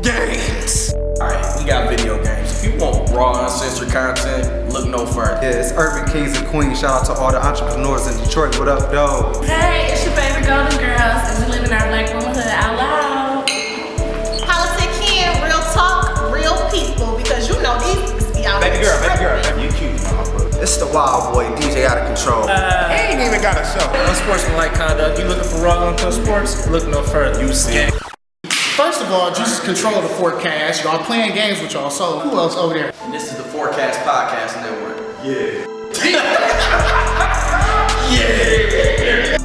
games. Alright, we got video games. If you want raw, uncensored content, look no further. Yeah, it's Urban Kings and Queens. Shout out to all the entrepreneurs in Detroit. What up, though? Hey, it's your favorite Golden Girls, and we living our black womanhood out loud. Politicking, real talk, real people, because you know these niggas be out Baby girl, you cute, mama. It's the wild boy, DJ out of control. He ain't even got a show. Unsportsmanlike conduct. You looking for raw uncut sports? Look no further. You see. First of all, just control the forecast. Y'all playing games with y'all, so who else over there? And this is the Forecast Podcast Network. Yeah. Yeah.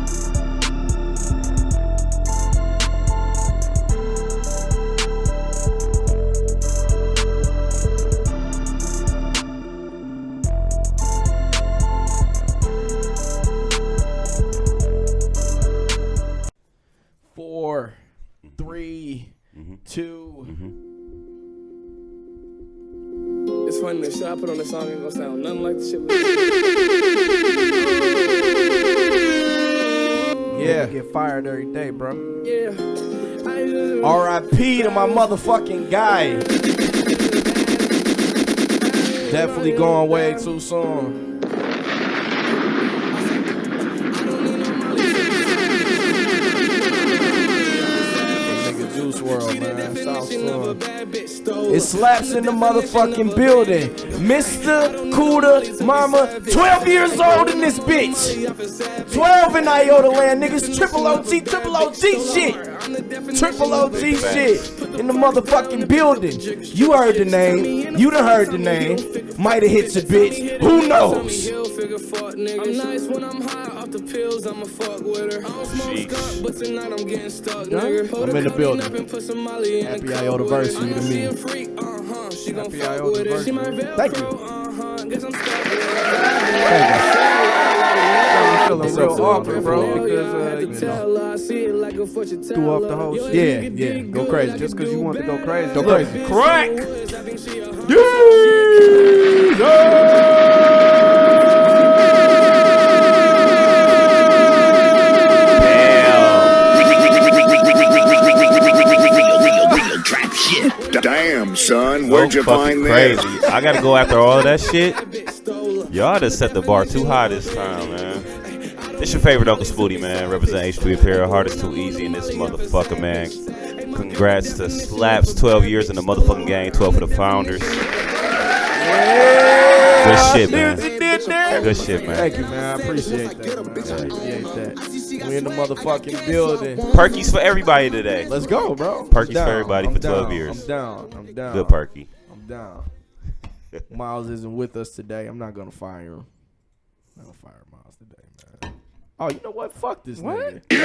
4, 3, 2. It's funny, the shit I put on the song ain't gonna sound nothing like the shit we Yeah, get fired every day, bro. Yeah. R.I.P. to my motherfucking guy. Definitely going way too soon. Juice Wrld, man. South Shore. It Slapz in the motherfucking building. Mr. Cuda Mama, 12 years old in this bitch. 12 in Iota land, niggas. Triple OG shit. Triple OG shit in the motherfucking building. You heard the name. You done heard the name. Might have hit your bitch. Who knows? I'm nice when I'm high off the pills, I'ma fuck with her. I don't smoke skunk, but tonight I'm getting stuck, nigga. I'm in the building. Happy Iota-versary to me. Happy Iota-versary. Thank you. I'm feeling real awkward, bro, because, threw off the whole shit. Yeah, go crazy. Just because you want to go crazy. Go crazy. Crack! Damn, son, where'd you find crazy. that? I gotta go after all of that shit. Y'all just set the bar too high this time, man. It's your favorite Uncle Spooty, man. Represent H3 Apparel. Heart is too easy in this motherfucker, man. Congrats to Slapz, 12 years in the motherfucking gang, 12 for the founders. Good shit, man. Good shit, man. Thank you, man. I appreciate that, man. I appreciate that. We in the motherfucking building. Perky's for everybody today. Let's go, bro. Perky's for everybody for 12 years. I'm down. Good Perky. I'm down. Myles isn't with us today. I'm not gonna fire him. I'm not gonna fire Myles today, man. Oh, you know what? Fuck this nigga. I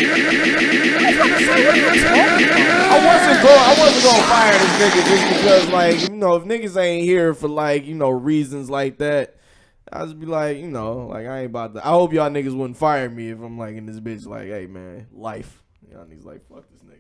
wasn't gonna fire this nigga just because, like, you know, if niggas ain't here for, like, you know, reasons like that, I just be like, you know, like, I ain't about to. I hope y'all niggas wouldn't fire me if I'm like in this bitch, like, hey man, life. Y'all niggas like, fuck this nigga.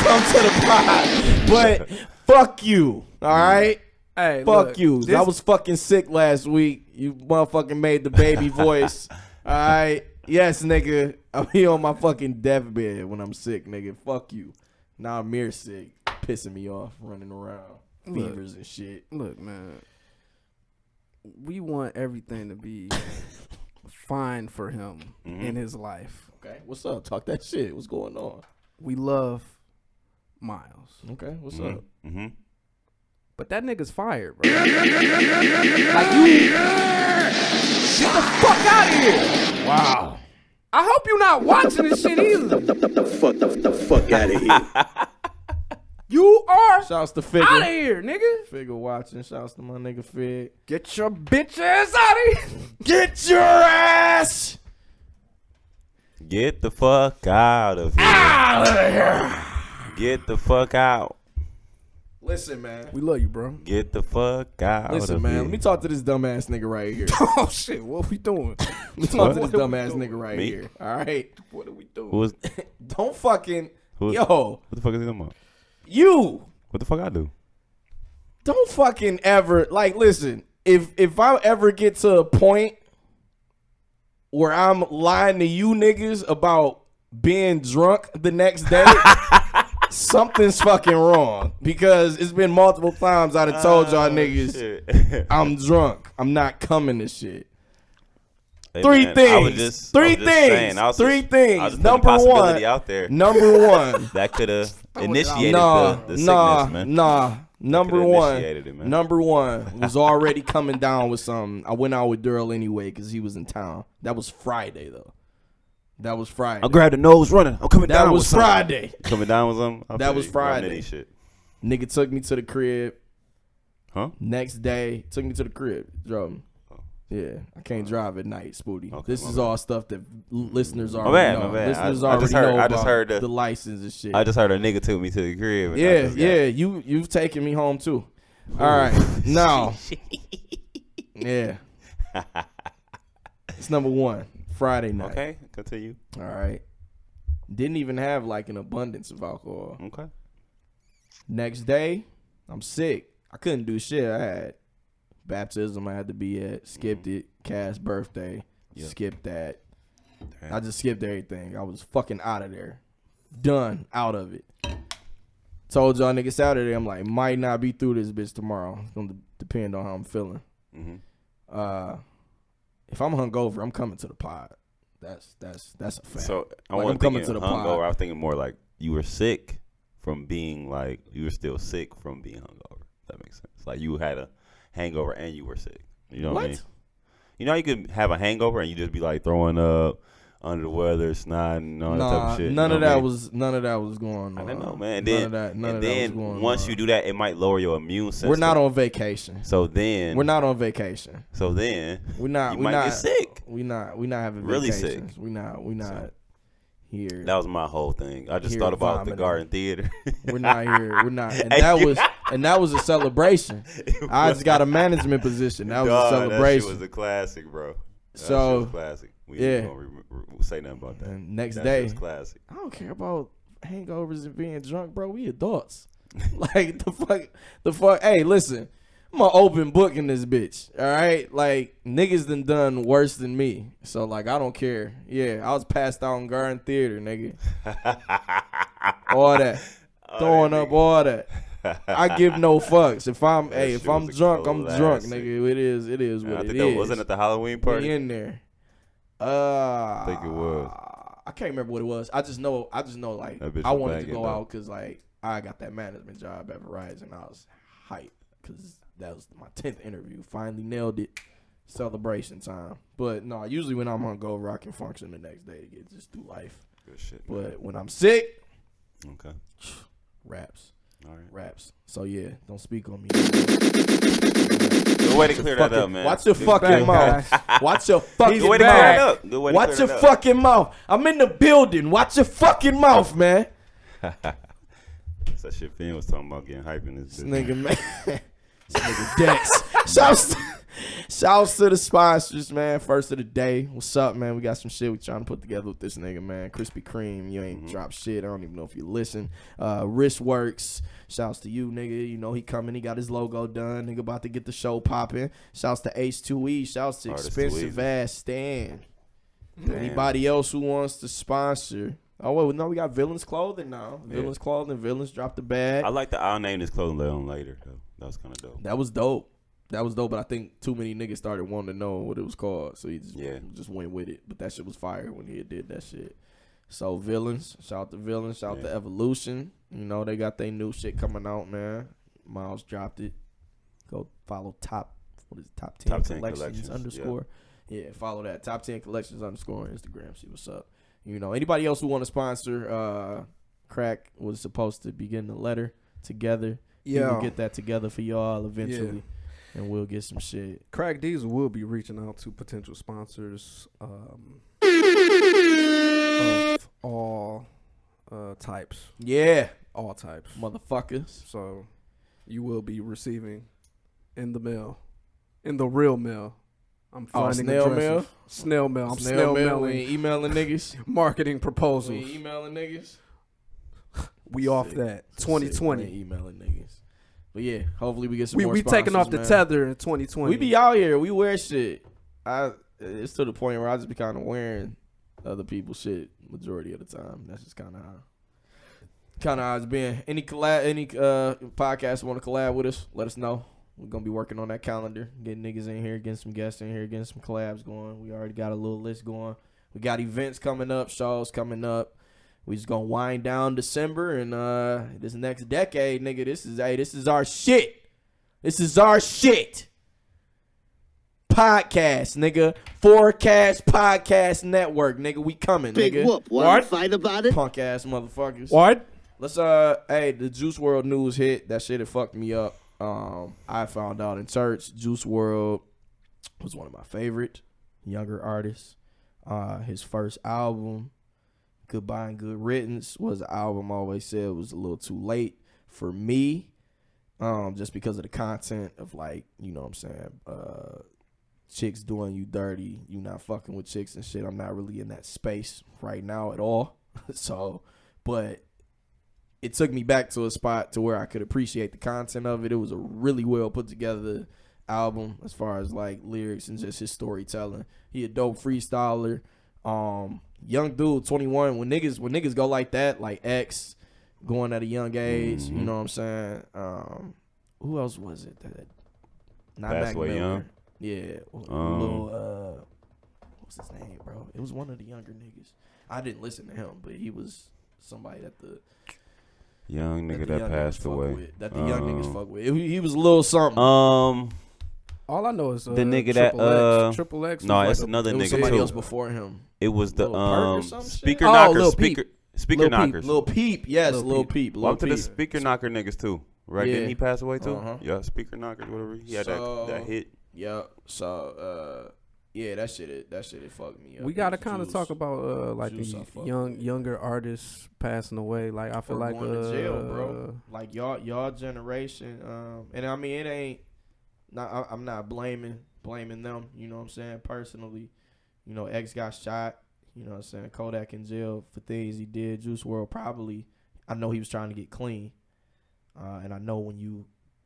Come to the pod, but fuck you, all right? Hey, fuck look, you. I was fucking sick last week. You motherfucking made the baby voice. All right? Yes, nigga. I'm here on my fucking deathbed when I'm sick, nigga. Fuck you. Now I'm here sick. Pissing me off, running around. Fevers and shit. Look, man. We want everything to be fine for him in his life. Okay. What's up? Talk that shit. What's going on? We love Myles. Okay. What's up? Mm-hmm. But that nigga's fired, bro. Like, you get the fuck out of here. Wow. I hope you're not watching this shit either. The fuck out of here. You are Shouts to Figure. out of here, nigga. Figure watching. Shouts to my nigga Fig. Get your bitch ass out of here. Get your ass Get the fuck out of here. out of here. Get the fuck out. Listen, man. We love you, bro. Get the fuck out Listen, of man. here. Let me talk to this dumbass nigga right here. Oh, shit. What we doing? Let me talk to this dumbass nigga right Me? here. All right. What are we doing? Who was, Don't fucking. who was, Yo. What the fuck is he talking about? You. What the fuck I do? Don't fucking ever. Like, listen. If I ever get to a point where I'm lying to you niggas about being drunk the next day, something's fucking wrong because it's been multiple times I done told y'all niggas I'm drunk. I'm not coming to shit. Hey, Three man, things. Three things. Number one. Out there. Number one. That could have initiated the sickness, man. Number one was already coming down with something. I went out with Durrell anyway because he was in town. That was Friday though. That was Friday. I'll grab the nose running. I'm coming down. That was Friday. Coming down with something. That was Friday. Shit. Nigga took me to the crib. Huh? Next day, took me to the crib. Drove me. Yeah, I can't drive at night, Spooty. Okay, this is all stuff that listeners already know. Listeners already know about the license and shit. I just heard a nigga took me to the crib. Yeah. You've taken me home too. All right, now. Yeah. It's number one, Friday night. Okay, continue. All right. Didn't even have like an abundance of alcohol. Okay. Next day, I'm sick. I couldn't do shit. I had baptism I had to be at. Skipped it. Cass' birthday. Yep. Skipped that. Damn. I just skipped everything. I was fucking out of there. Done. Out of it. Told y'all niggas Saturday, I'm like, might not be through this bitch tomorrow. It's going to depend on how I'm feeling. Mm-hmm. If I'm hungover, I'm coming to the pod. That's a fact. So I'm coming to the pod. I was thinking more like you were sick from being like, you were still sick from being hungover. That makes sense. Like you had a hangover and you were sick. You know what I mean? You know you could have a hangover and you just be like throwing up, under the weather, snotting, all that type of shit. None of that was going on. I didn't know, man. And then once you do that, it might lower your immune system. We're not on vacation. So then we're not on vacation. So then we're not. You might get sick. We not having really vacations. sick. We not here. That was my whole thing. I just thought about the Garden Theater. We're not here. We're not. And that was a celebration. I just got a management position. That was a celebration. That shit was a classic, bro. That shit was classic. We ain't gonna say nothing about that. And next day, was classic. I don't care about hangovers and being drunk, bro. We adults. Like the fuck. Hey, listen. I'm an open book in this bitch. All right, like niggas done worse than me. So like I don't care. Yeah, I was passed out in Garden Theater, nigga. All that, throwing up, all that. I give no fucks. If I'm drunk, I'm drunk, nigga. It is what it is. Wasn't it the Halloween party? We in there. I think it was. I can't remember what it was. I just know like I wanted to go out because like I got that management job at Verizon. I was hyped because that was my 10th interview. Finally nailed it. Celebration time. But no, usually when I'm hungover, I can function the next day. Just through life. Good shit. But when I'm sick, okay, raps. All right. Raps. So yeah, don't speak on me. Good way to clear that up, man. Watch your fucking mouth. Watch your fucking mouth. Good way to clear that up. Watch your fucking mouth. I'm in the building. Watch your fucking mouth, man. That's that shit Finn was talking about getting hype in this nigga, man. This nigga Dex. Shouts to the sponsors, man. First of the day. What's up, man? We got some shit we trying to put together with this nigga, man. Krispy Kreme. You ain't dropped shit. I don't even know if you listen. Wristworks. Shouts to you, nigga. You know he coming. He got his logo done. Nigga about to get the show popping. Shouts to H2E. Shouts to Expensive Ass Stan. Anybody else who wants to sponsor? Oh, well, no, we got Villains Clothing now. Yeah. Villains Clothing. Villains dropped the bag. I like the I'll name this clothing later, though. That was kind of dope. That was dope, but I think too many niggas started wanting to know what it was called, so he just went with it. But that shit was fire when he did that shit. So Villains, shout out to Villains, shout out to Evolution. You know, they got their new shit coming out, man. Miles dropped it. Go follow top 10 collections _ Yeah, follow that. Top 10 collections _ Instagram. See what's up. You know, anybody else who want to sponsor, Crack was supposed to be getting a letter together. Yeah. We'll get that together for y'all eventually. Yeah. And we'll get some shit. Crack Diesel will be reaching out to potential sponsors of all types. Yeah. All types. Motherfuckers. So you will be receiving in the mail. In the real mail. I'm finding snail mail? Snail mail. I'm snail mailing. We ain't emailing niggas. Marketing proposals. We ain't emailing niggas. We off that. 2020. We ain't emailing niggas. But yeah, hopefully we get some more sponsors, taking off the tether in 2020. We be out here. We wear shit. It's to the point where I just be kind of wearing other people's shit majority of the time. That's just kind of how. Kind of how it's been. Any podcast want to collab with us? Let us know. We're gonna be working on that calendar, getting niggas in here, getting some guests in here, getting some collabs going. We already got a little list going. We got events coming up, shows coming up. We just gonna wind down December and this next decade, nigga. This is our shit. This is our shit. Podcast, nigga. Forecast Podcast Network, nigga. We coming, Big nigga. whoop. Want to fight about it? Punk ass motherfuckers. What? Let's the Juice Wrld news hit. That shit had fucked me up. I found out in church Juice Wrld was one of my favorite younger artists. His first album, Goodbye and Good Riddance, was an album I always said was a little too late for me. Just because of the content of, like, you know what I'm saying, chicks doing you dirty, you not fucking with chicks and shit. I'm not really in that space right now at all. So, but it took me back to a spot to where I could appreciate the content of it. It was a really well put together album as far as like lyrics and just his storytelling. He a dope freestyler. Young dude, 21. When niggas go like that, like X going at a young age, you know what I'm saying? Who else was it that not Mac Miller? Young? Yeah. Little what's his name, bro? It was one of the younger niggas. I didn't listen to him, but he was somebody that the young nigga that passed away. That the young niggas fuck with. He was a little something. All I know is the nigga that Triple X. No, it's another nigga somebody too. else before him. It was the speaker shit? knockers. Speaker knockers. Lil Peep, yes, Lil Peep. Up to the speaker knocker niggas too, right? Yeah. Didn't he pass away too? Uh-huh. Yeah, speaker knockers, whatever. He had that hit. Yeah. So yeah, that shit it fucked me up. We gotta kind of talk about like Juice the younger artists passing away. Like I feel like going to jail, bro. Like y'all generation. And I mean it ain't. I'm not blaming them. You know what I'm saying? Personally, you know, X got shot. You know what I'm saying? Kodak in jail for things he did. Juice Wrld probably. I know he was trying to get clean. And I know when you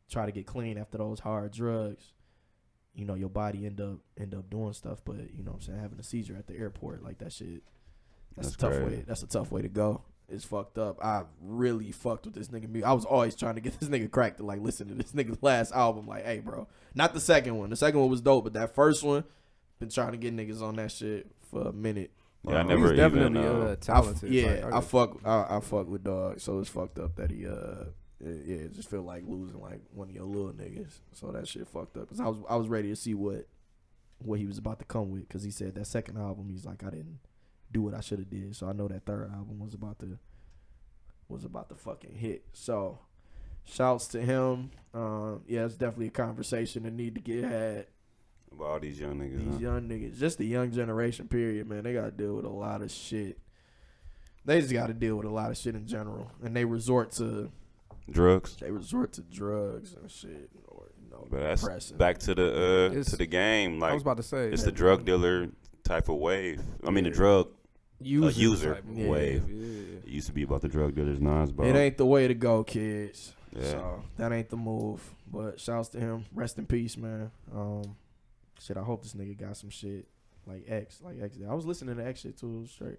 try to get clean after those hard drugs, you know, your body end up doing stuff. But, you know what I'm saying, having a seizure at the airport, like that shit, that's a tough way. That's a tough way to go. It's fucked up. I really fucked with this nigga. I was always trying to get this nigga cracked to like listen to this nigga's last album. Like, hey, bro, not the second one. The second one was dope, but that first one, been trying to get niggas on that shit for a minute. Yeah, I never he's definitely talented. I fuck with dog. So it's fucked up that he it just feel like losing like one of your little niggas. So that shit fucked up. Cause I was ready to see what he was about to come with. Cause he said that second album, he's like, I didn't do what I should have did. So I know that third album was about to fucking hit. So shouts to him. Yeah, it's definitely a conversation that need to get had. About all these young niggas. Young niggas. Just the young generation period, man. They gotta deal with a lot of shit. They just gotta deal with a lot of shit in general. And they resort to drugs. They resort to drugs and shit. Or, you know, but that's depressing. Back to the game. Like, I was about to say it's the drug dealer type of wave. I mean the drug user wave. Yeah. It used to be about the drug dealers, Nas, bro. It ain't the way to go, kids. Yeah. So that ain't the move. But shouts to him. Rest in peace, man. Shit, I hope this nigga got some shit like X. I was listening to X shit too. It was straight.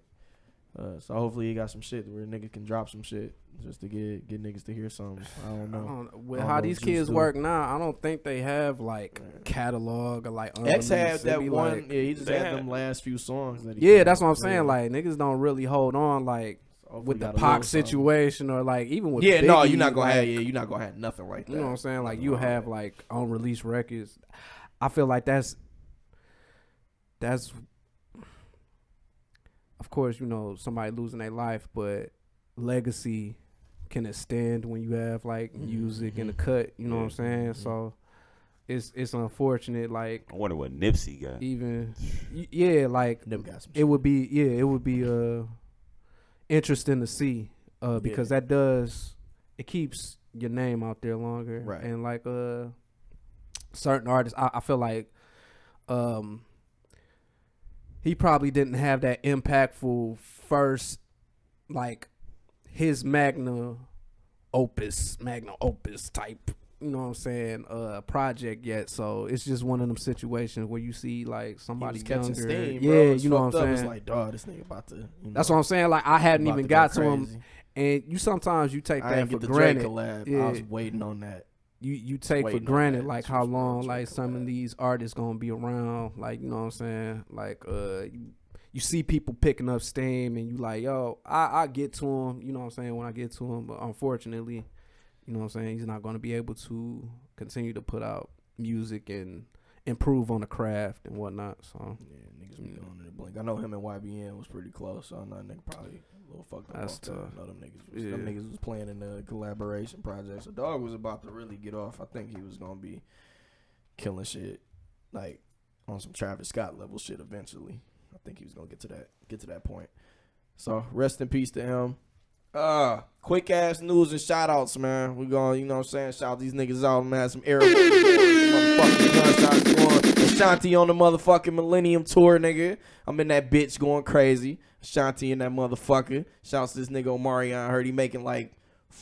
So hopefully he got some shit where a nigga can drop some shit just to get niggas to hear something. I don't know. With how these kids work now, I don't think they have like catalog or like X had that one. Like, yeah, he just had them last few songs. That he that's what I'm saying. Like niggas don't really hold on like with the Pac situation or like even with Biggie, no, you're not gonna have nothing like that. You know what I'm saying? Like you have like unreleased records. I feel like that's of course, you know, somebody losing their life, but legacy can extend when you have like music in the cut, you know what I'm saying? So it's unfortunate. Like I wonder what Nipsey got. Even like Nip got some it would be interesting to see because it keeps your name out there longer. Right. And like certain artists, I feel like he probably didn't have that impactful first, like his magnum opus type, you know what I'm saying, project yet. So it's just one of them situations where you see like somebody younger. Steam, yeah, bro. You know what I'm saying? It's like, dog, this nigga about to. That's what I'm saying. Like I hadn't even got to him, And you sometimes you take I that didn't for get the Drake granted. collab. Yeah. I was waiting on that. You take for waiting on granted that. like Juice how WRLD long Drake like some of collab. these artists gonna be around. Like, you know what I'm saying? Like you see people picking up steam and you like, yo, I get to him, you know what I'm saying, when I get to him. But unfortunately, you know what I'm saying, he's not gonna be able to continue to put out music and improve on the craft and whatnot. So Yeah, niggas be going in the blink. I know him and YBN was pretty close, so I know nigga probably a little fucked up. That's off that. tough. I know them niggas Yeah. them niggas was playing in the collaboration project. So Dog was about to really get off. I think he was gonna be killing shit like on some Travis Scott level shit eventually. I think he was gonna get to that point. So rest in peace to him. Quick ass news and shout outs, man. We gonna, you know what I'm saying, shout these niggas out, man. Some air motherfucking gunshots going. Ashanti on the motherfucking Millennium Tour, nigga. I'm in that bitch going crazy. Ashanti in that motherfucker. Shouts to this nigga Omarion. I heard he making like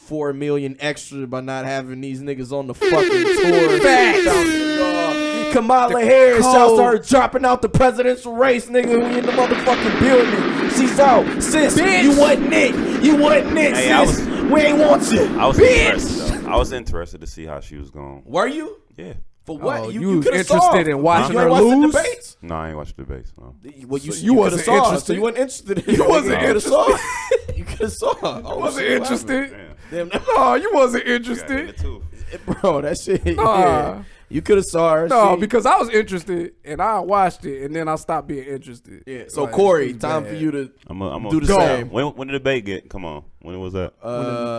$4 million extra by not having these niggas on the fucking tour. Facts. Kamala Harris, shouts to her dropping out the presidential race, nigga. We in the motherfucking building. She's out. Sis, bitch. You wasn't it. You wasn't it, Hey, sis. We ain't want you. I was bitch. interested, though. I was interested to see how she was going. Were you? Yeah. For what? Oh, you was could have interested in watching You her ain't watched lose? the debates? No, I ain't watched the debates. No. Well, So you wasn't coulda saw it, interested? so you wasn't interested in it. You wasn't coulda interested? saw it. You could have saw it. You wasn't interested? Damn, No, you wasn't Got in interested. it too. bro, that shit. Nah. Yeah. You could have saw her. No, She- because I was interested and I watched it and then I stopped being interested. yeah. So Like, Corey, it's time bad. for you to I'm do the Go. same. When did the debate get? Come on. When was that?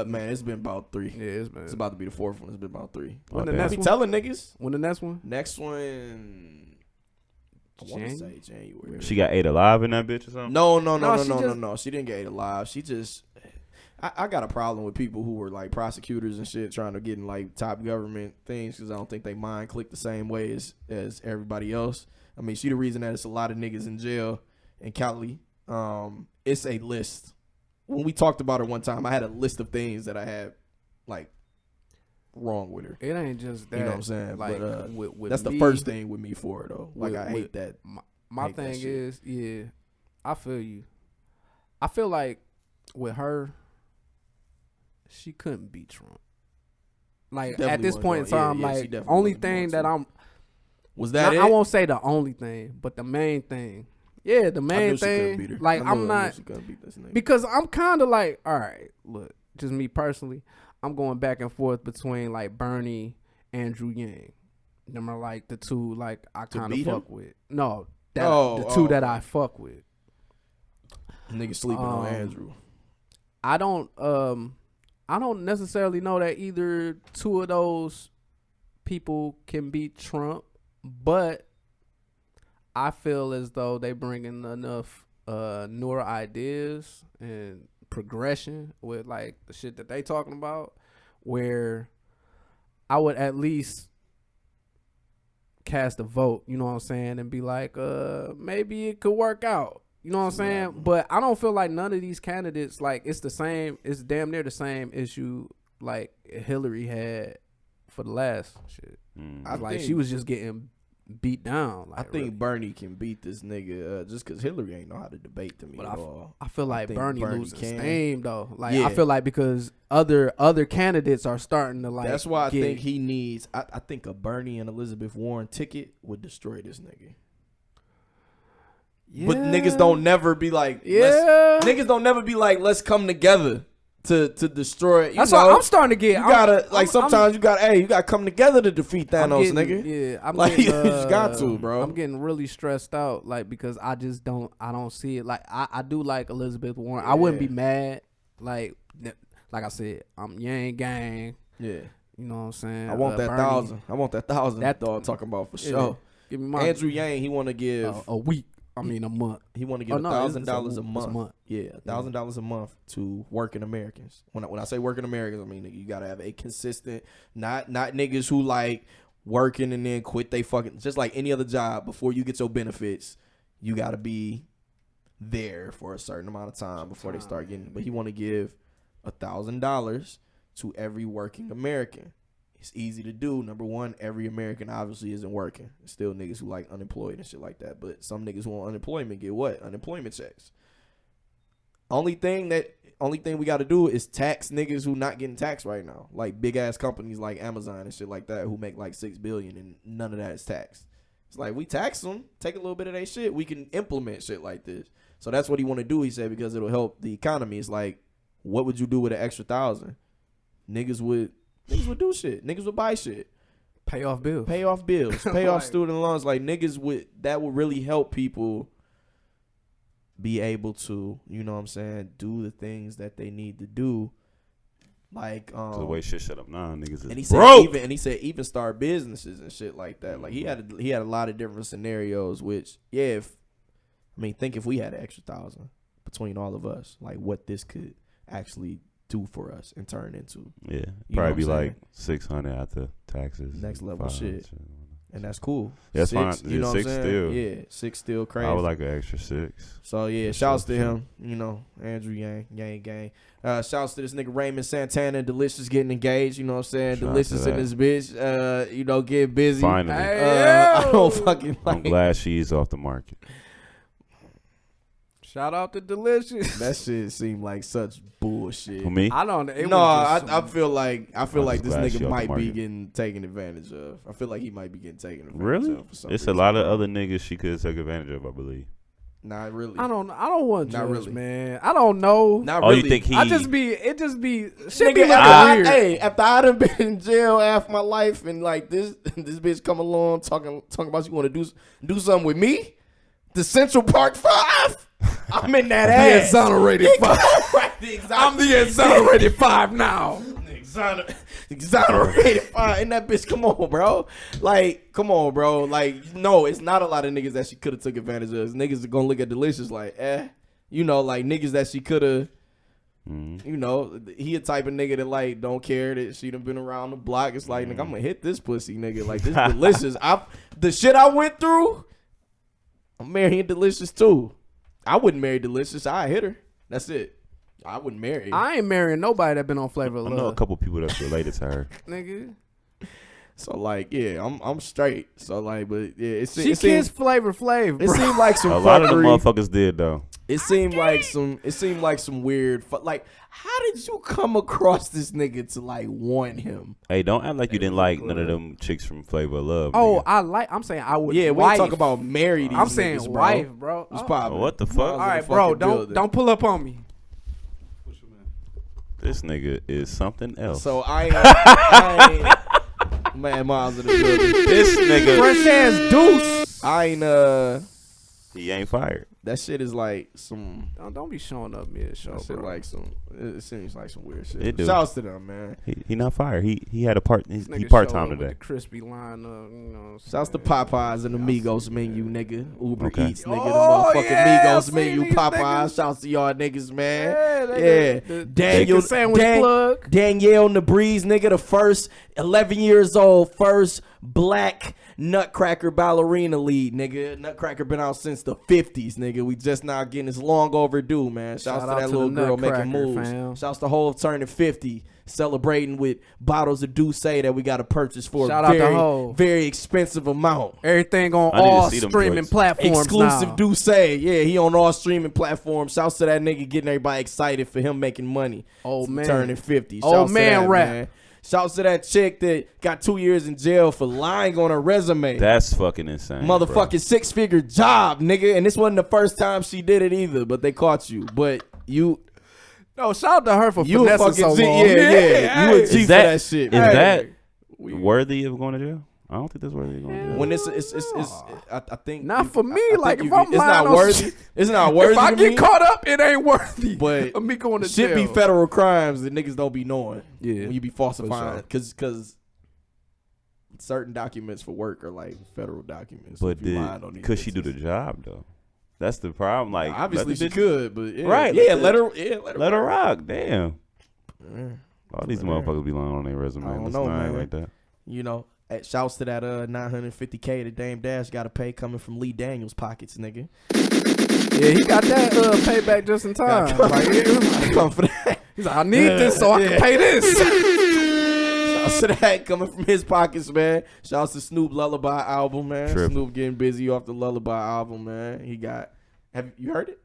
Man, it's been about 3. Yeah, it's bad. It's about to be the 4th one. It's been about 3. When the damn. I next be one? telling niggas. When the next one? Next one, I want to January? say January. She got 8 alive in that bitch or something? No. She didn't get alive. She just. I got a problem with people who were like prosecutors and shit trying to get in like top government things because I don't think they mind click the same way as everybody else. I mean, she the reason that it's a lot of niggas in jail in Cali. It's a list. When we talked about her one time, I had a list of things that I had like wrong with her. It ain't just that. You know what I'm saying? Like, But with that's me, the first thing with me for her though. Like with- I hate with- that. My hate that thing shit. is, yeah, I feel you. I feel like with her, she couldn't beat Trump. Like Definitely at this wasn't point in going- time, yeah, she like definitely only wasn't going thing that to. I'm Was that it? I won't say the only thing, but the main thing. Yeah, the I main knew she couldn't beat thing. her. Like I I'm knew not she couldn't beat this nigga. because I'm kind of like, all right, look, just me personally, I'm going back and forth between like Bernie, Andrew Yang. Them are like the two like I kind of beat him? fuck with. No, the two that I fuck with. Nigga sleeping on Andrew. I don't necessarily know that either two of those people can beat Trump, but I feel as though they bring in enough newer ideas and progression with like the shit that they talking about, where I would at least cast a vote, you know what I'm saying, and be like, maybe it could work out. You know what I'm saying? But I don't feel like none of these candidates, like, it's the same, it's damn near the same issue like Hillary had for the last shit. I Like, think- she was just getting beat down. Like, I think really. Bernie can beat this nigga just because Hillary ain't know how to debate to me But at all. I feel like think Bernie Bernie losing can. steam though. Like Yeah. I feel like because other candidates are starting to like. That's why I get- think he needs. I think a Bernie and Elizabeth Warren ticket would destroy this nigga. Yeah. But niggas don't never be like, Yeah. niggas don't never be like, let's come together to destroy it. You That's know, why I'm starting to get. You gotta sometimes you gotta come together to defeat Thanos, nigga. Yeah, I'm like getting, you just got to, bro. I'm getting really stressed out, like because I don't see it. Like I do like Elizabeth Warren. I wouldn't be mad. Like I said, I'm Yang gang. Yeah. You know what I'm saying? I want that Bernie, 1,000. I want that 1,000. That- That dog talking about for yeah. sure. Give me my Andrew Yang, he want to give a week. I mean a month. He want to give Oh, no, it's $1,000 a it's month. Yeah, $1,000 a month to working Americans. When I say working Americans, I mean you gotta have a consistent, not niggas who like working and then quit they fucking just like any other job. Before you get your benefits, you gotta be there for a certain amount of time before they start getting. But he want to give $1,000 to every working American. It's easy to do. Number one, every American obviously isn't working. There's still niggas who like unemployed and shit like that. But some niggas who want unemployment get what? Unemployment checks. Only thing that only thing we got to do is tax niggas who not getting taxed right now, like big ass companies like Amazon and shit like that who make like $6 billion and none of that is taxed. It's like we tax them, take a little bit of their shit, we can implement shit like this. So that's what he want to do. He said because it'll help the economy. It's like, what would you do with an extra 1,000? Niggas would do shit. Niggas would buy shit. Pay off bills. Pay off bills. Pay off student loans. Like niggas that would really help people be able to, you know what I'm saying, do the things that they need to do. Like the way shit shut up now, niggas is and he broke. Said even start businesses and shit like that. Like he had a lot of different scenarios. Which think if we had an extra 1,000 between all of us, like what this could actually do for us and turn into. Yeah, probably be like 600 after taxes. Next level shit. And that's cool. Yeah, that's fine. You know 6 what I'm still. Yeah, 6 still crazy. I would like an extra 6. So yeah, shouts to him. You know, Andrew gang. Shouts to this nigga Raymond Santana, Delicious getting engaged. You know what I'm saying? Shout Delicious to in this bitch. You know, getting busy. Finally. I don't fucking like. I'm glad she's off the market. Shout out to Delicious. That shit seemed like such bullshit. For me? I don't. I feel like this glad she nigga off the might be market. getting taken advantage of. I feel like he might be getting taken advantage Really? of. For some It's reason. a lot of other niggas she could take advantage of, I believe. Not really. I don't want to Not judge, really. man. I don't know. Not Oh, really. you think he? It just be shit be Nigga, looking weird. hey, after I done been in jail half my life and like this bitch come along talking about you want to do something with me, the Central Park 5. I'm in that ass. Exonerated 5. I'm the exonerated 5 now. Exonerated 5. And that bitch, come on, bro. Like, no, it's not a lot of niggas that she could have took advantage of. Niggas are gonna look at Delicious like, you know, like niggas that she could have. You know, he a type of nigga that like don't care that she done been around the block. It's like, nigga, I'm gonna hit this pussy, nigga. Like this Delicious. The shit I went through, I'm marrying Delicious too. I wouldn't marry Delicious. I hit her. That's it. I wouldn't marry her. I ain't marrying nobody that been on Flavor of I Love. know a couple people that's related to her. Nigga. So like, yeah, I'm straight. So like, but yeah, She kissed Flavor Flav. It seemed like some A lot of the fuckery. motherfuckers did though. It seemed like some weird. Like, how did you come across this nigga to like want him? Hey, don't act like you didn't like none of them chicks from Flavor of Love. Oh, nigga. I'm saying I would. Yeah, we wife. talk about married. I'm saying niggas, wife, bro. What's Oh. poppin'? What the fuck? All right, bro. Don't pull up on me. This nigga is something else. So I ain't Mad Myles in the building. This nigga, Fresh ass deuce. I ain't he ain't fired. that shit is like some. Don't be showing up mid show, That shit bro. like some. It seems like some weird shit. It do. Shouts to them, man. He not fired. He had a part. He Nigga part showed time up with today. the crispy lineup, you know. Shouts to Popeyes and the Migos menu, nigga. Uber Okay. Eats, nigga. Oh, The motherfucking yeah, I Migos seen menu. these Popeyes. niggas. Shouts to y'all niggas, man. Yeah, Yeah. Daniel sandwich plug. Danielle Nabreeze, nigga, the first 11 years old, first black Nutcracker ballerina lead, nigga. Nutcracker been out since the 50s, nigga. We just now getting it's long overdue, man. Shouts Shout to out that to little the girl making Nutcracker, moves. fam. Shouts to Hov turning 50, celebrating with bottles of Douce that we got to purchase for Shout a out to very, Hov. very expensive amount. Everything on I need to all see them streaming joints. platforms Exclusive now. Douce. Yeah, he on all streaming platforms. Shouts to that nigga getting everybody excited for him making money. Old man. Turning 50. Old Shouts to man that, rap. man. Shouts to that chick that got 2 years in jail for lying on her resume. That's fucking insane. Motherfucking bro. 6-figure job, nigga. And this wasn't the first time she did it either, but they caught you. But you No, shout out to her for a finessing fucking so G. long. Yeah. You a G Is for that- that shit. Is man. that worthy of going to jail? I don't think that's worthy of going to jail. When it's I think Not for me. I Like, think if I'm it's lying not on worthy. shit- It's not worthy. If I to get me, caught up, it ain't worthy. but of me going to shit jail. be federal crimes that niggas don't be knowing. Yeah, When you be falsifying, for because certain documents for work are like federal documents. But if you lying on these could she do the bitches. job though? That's the problem. Like Obviously let the she bitch- could, but yeah. Right, Yeah, let let her rock. Damn. Yeah. All these Let her. motherfuckers be lying on their resume. I don't It's know, not man. like that. You know, shouts to that $950K that Dame Dash got to pay coming from Lee Daniels' pockets, nigga. Yeah, he got that payback just in time. Like, Come for that. he's like, I need this so I can pay this. Shouts to that coming from his pockets, man. Shouts to Snoop Lullaby album, man. Triple. Snoop getting busy off the Lullaby album, man. He got. Have you heard it?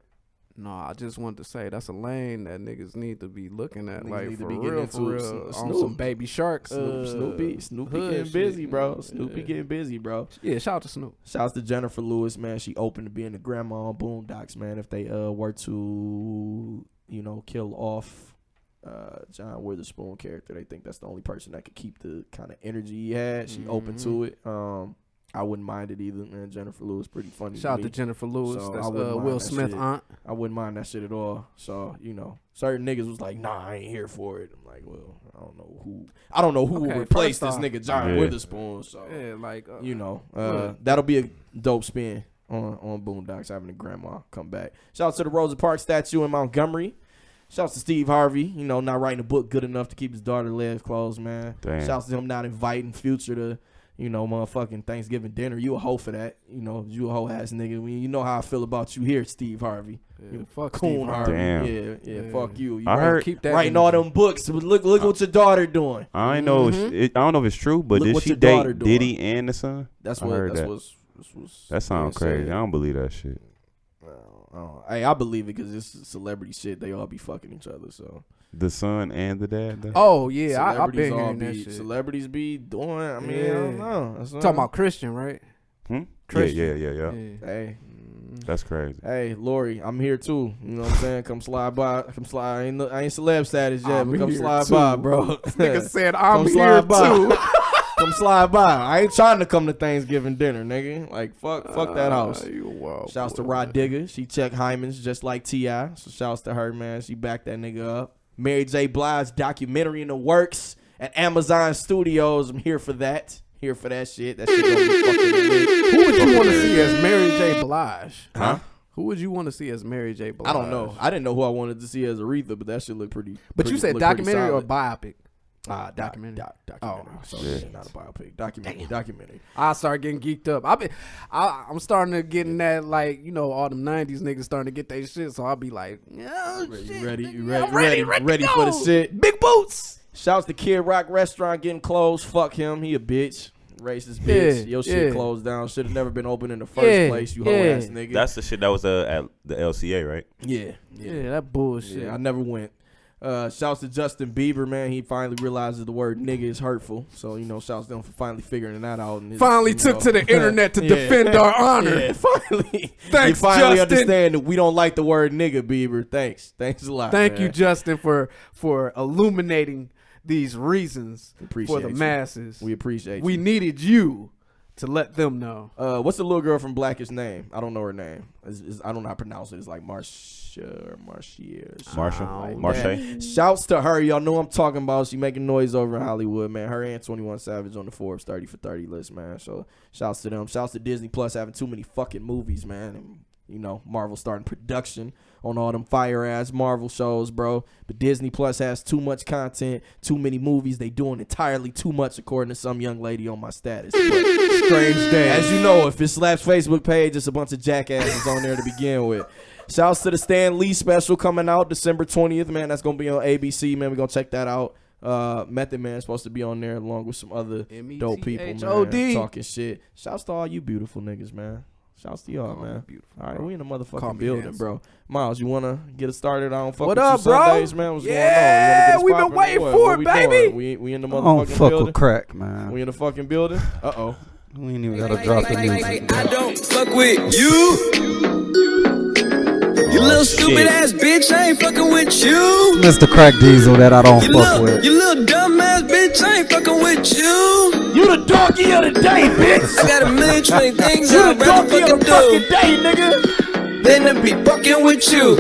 No, I just wanted to say that's a lane that niggas need to be looking at, Niggas like need to for be getting real, into for real, Snoop. on some Baby Shark. Snoopy hood getting busy, shit, bro. man. Snoopy Yeah. getting busy, bro. Yeah, shout out to Snoop. Shouts to Jennifer Lewis, man. She open to being the grandma on Boondocks, man. If they were to, kill off John Witherspoon character, they think that's the only person that could keep the kind of energy he had. She open to it. I wouldn't mind it either, man. Jennifer Lewis pretty funny. Shout out to Jennifer Lewis. So That's I wouldn't mind Will that Smith shit. aunt. I wouldn't mind that shit at all. So, certain niggas was like, nah, I ain't here for it. I'm like, well, I don't know who will Okay, replace first this off- nigga John Yeah. Witherspoon. So Yeah, like that'll be a dope spin on Boondocks, having a grandma come back. Shout out to the Rosa Parks statue in Montgomery. Shouts to Steve Harvey, not writing a book good enough to keep his daughter's legs closed, man. Damn. Shouts to him not inviting Future to, motherfucking Thanksgiving dinner. You a hoe for that. You a hoe ass nigga. You know how I feel about you here, Steve Harvey. fuck Coon Steve Harvey. Damn. Yeah, fuck you. You I heard- keep that writing energy. all them books. But look what your daughter doing. I ain't know. I don't know if it's true, but Look did what she your daughter date doing. Diddy and the son? That's I what. heard That's that. what's That sounds being crazy. said. I don't believe that shit. Hey, I believe it because it's celebrity shit. They all be fucking each other. So The son and the dad. though? Oh yeah, I've celebrities been all hearing that be shit. celebrities be doing. I mean, I Yeah. don't know. That's Talking about Christian, right? Yeah, Christian. yeah. Hey, That's crazy. hey, Lori, I'm here too. You know what I'm saying? Come slide by. Come slide. I ain't celeb status yet, I'm but come here slide too. by, bro. Nigga said I'm Come here slide by. too. Come slide by. I ain't trying to come to Thanksgiving dinner, nigga. Like fuck that house. You wild Shouts to boy. Rod Digger. She checked Hyman's just like T.I. So shouts to her, man. She backed that nigga up. Mary J. Blige documentary in the works at Amazon Studios. I'm here for that. Here for that shit. That shit gonna be fucking lit. Who would you want to see as Mary J. Blige? Huh? Who would you want to see as Mary J. Blige? I don't know. I didn't know who I wanted to see as Aretha, but that shit looked pretty. But you said looked pretty documentary or solid. biopic? Documentary. Documentary. Oh, So shit. not a biopic. Documentary. I start getting geeked up. I'm starting to get in that, like, all them 90s niggas starting to get their shit. So I'll be like, You ready? You I'm ready? ready Ready to for the go. shit? Big boots. Shouts to Kid Rock Restaurant getting closed. Fuck him. He a bitch. Racist bitch. Yeah, Your shit yeah. closed down. Should have never been open in the first place, you hoe ass nigga. That's the shit that was at the LCA, right? Yeah. That bullshit. Yeah, I never went. Shouts to Justin Bieber, man. He finally realizes the word nigga is hurtful. So, shouts to him for finally figuring that out. And Finally took to the internet to defend our honor. Yeah, finally. Thanks, he finally Justin. understand that we don't like the word nigga, Bieber. Thanks a lot. Thank man. you, Justin, for illuminating these reasons Appreciate for the you. masses. We appreciate We you. needed you to let them know. What's the little girl from Blackish name? I don't know her name. I don't know how to pronounce it. It's like Marcia or Marcia. Marshall? Marche? Shouts to her. Y'all know I'm talking about. She making noise over in Hollywood, man. Her and 21 Savage on the Forbes 30 for 30 list, man. So shouts to them. Shouts to Disney Plus having too many fucking movies, man. And, Marvel starting production on all them fire ass Marvel shows, bro. But Disney Plus has too much content, too many movies. They doing entirely too much, according to some young lady on my status. But strange day. As you know, if it's Slapz Facebook page, it's a bunch of jackasses on there to begin with. Shouts to the Stan Lee special coming out December 20th, man. That's gonna be on ABC, man. We're gonna check that out. Method Man supposed to be on there along with some other dope people, man. METHOD. Talking shit. Shouts to all you beautiful niggas, man. Shouts to y'all, man. All right, we in the motherfucking building, bro. Miles, you wanna get us started on fucking What up, you bro? Sundays, man? What's Yeah, going on? we been waiting for it, baby. We in the I don't motherfucking fuck building. with crack, man. We in the fucking building. Uh-oh. We ain't even gotta drop the music. I don't fuck with you. You little stupid ass bitch, I ain't fucking with you. Mr. Crack Diesel that I don't fuck with. You little dumb ass bitch, I ain't fucking with you. You the donkey of the day, bitch. I got a million trillion things You I'd the rather donkey of fucking the fucking do day, nigga. than to be fucking with you.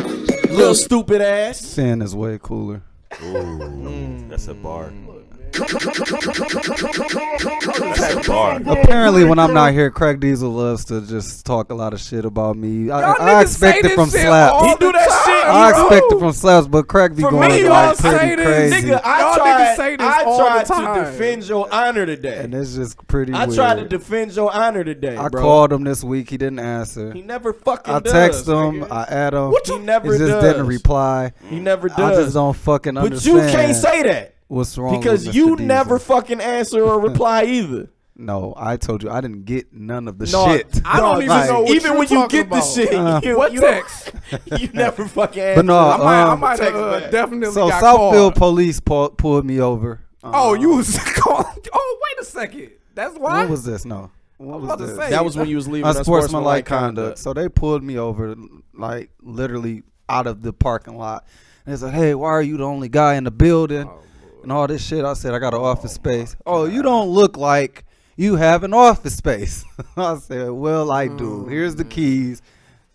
Little stupid ass. Sin is way cooler. Ooh, that's a bar. That's a bar. Apparently, when I'm not here, Crack Diesel loves to just talk a lot of shit about me. I expect it from Slapz. He do that shit. I expect it from Slapz, but Crack be For going me, like y'all say pretty this, crazy. nigga. Y'all niggas say this I all the tried time. to defend your honor today. And it's just pretty I weird. tried to defend your honor today, I bro. called him this week. He didn't answer. He never fucking I does. text him. nigga. I add him. He never He just does. didn't reply. He never does. I just don't fucking But understand. you can't say that. What's wrong because with Mr. you Diesel. never fucking answer or reply either. No, I told you I didn't get none of the No, shit. I don't even know. Even when you get the shit, What text? you never fucking answer. But no, I might have definitely so got Southfield called. police pulled me over. Oh, you was calling. Oh, wait a second. That's why. What was this? No. What was this? That was when you was leaving Unsportsmanlike conduct. So they pulled me over, like literally out of the parking lot. And they said, "Hey, why are you the only guy in the building?" And all this shit. I said, "I got an office space." "Oh, you don't look like you have an office space." I said, "Well, I do. Here's the keys.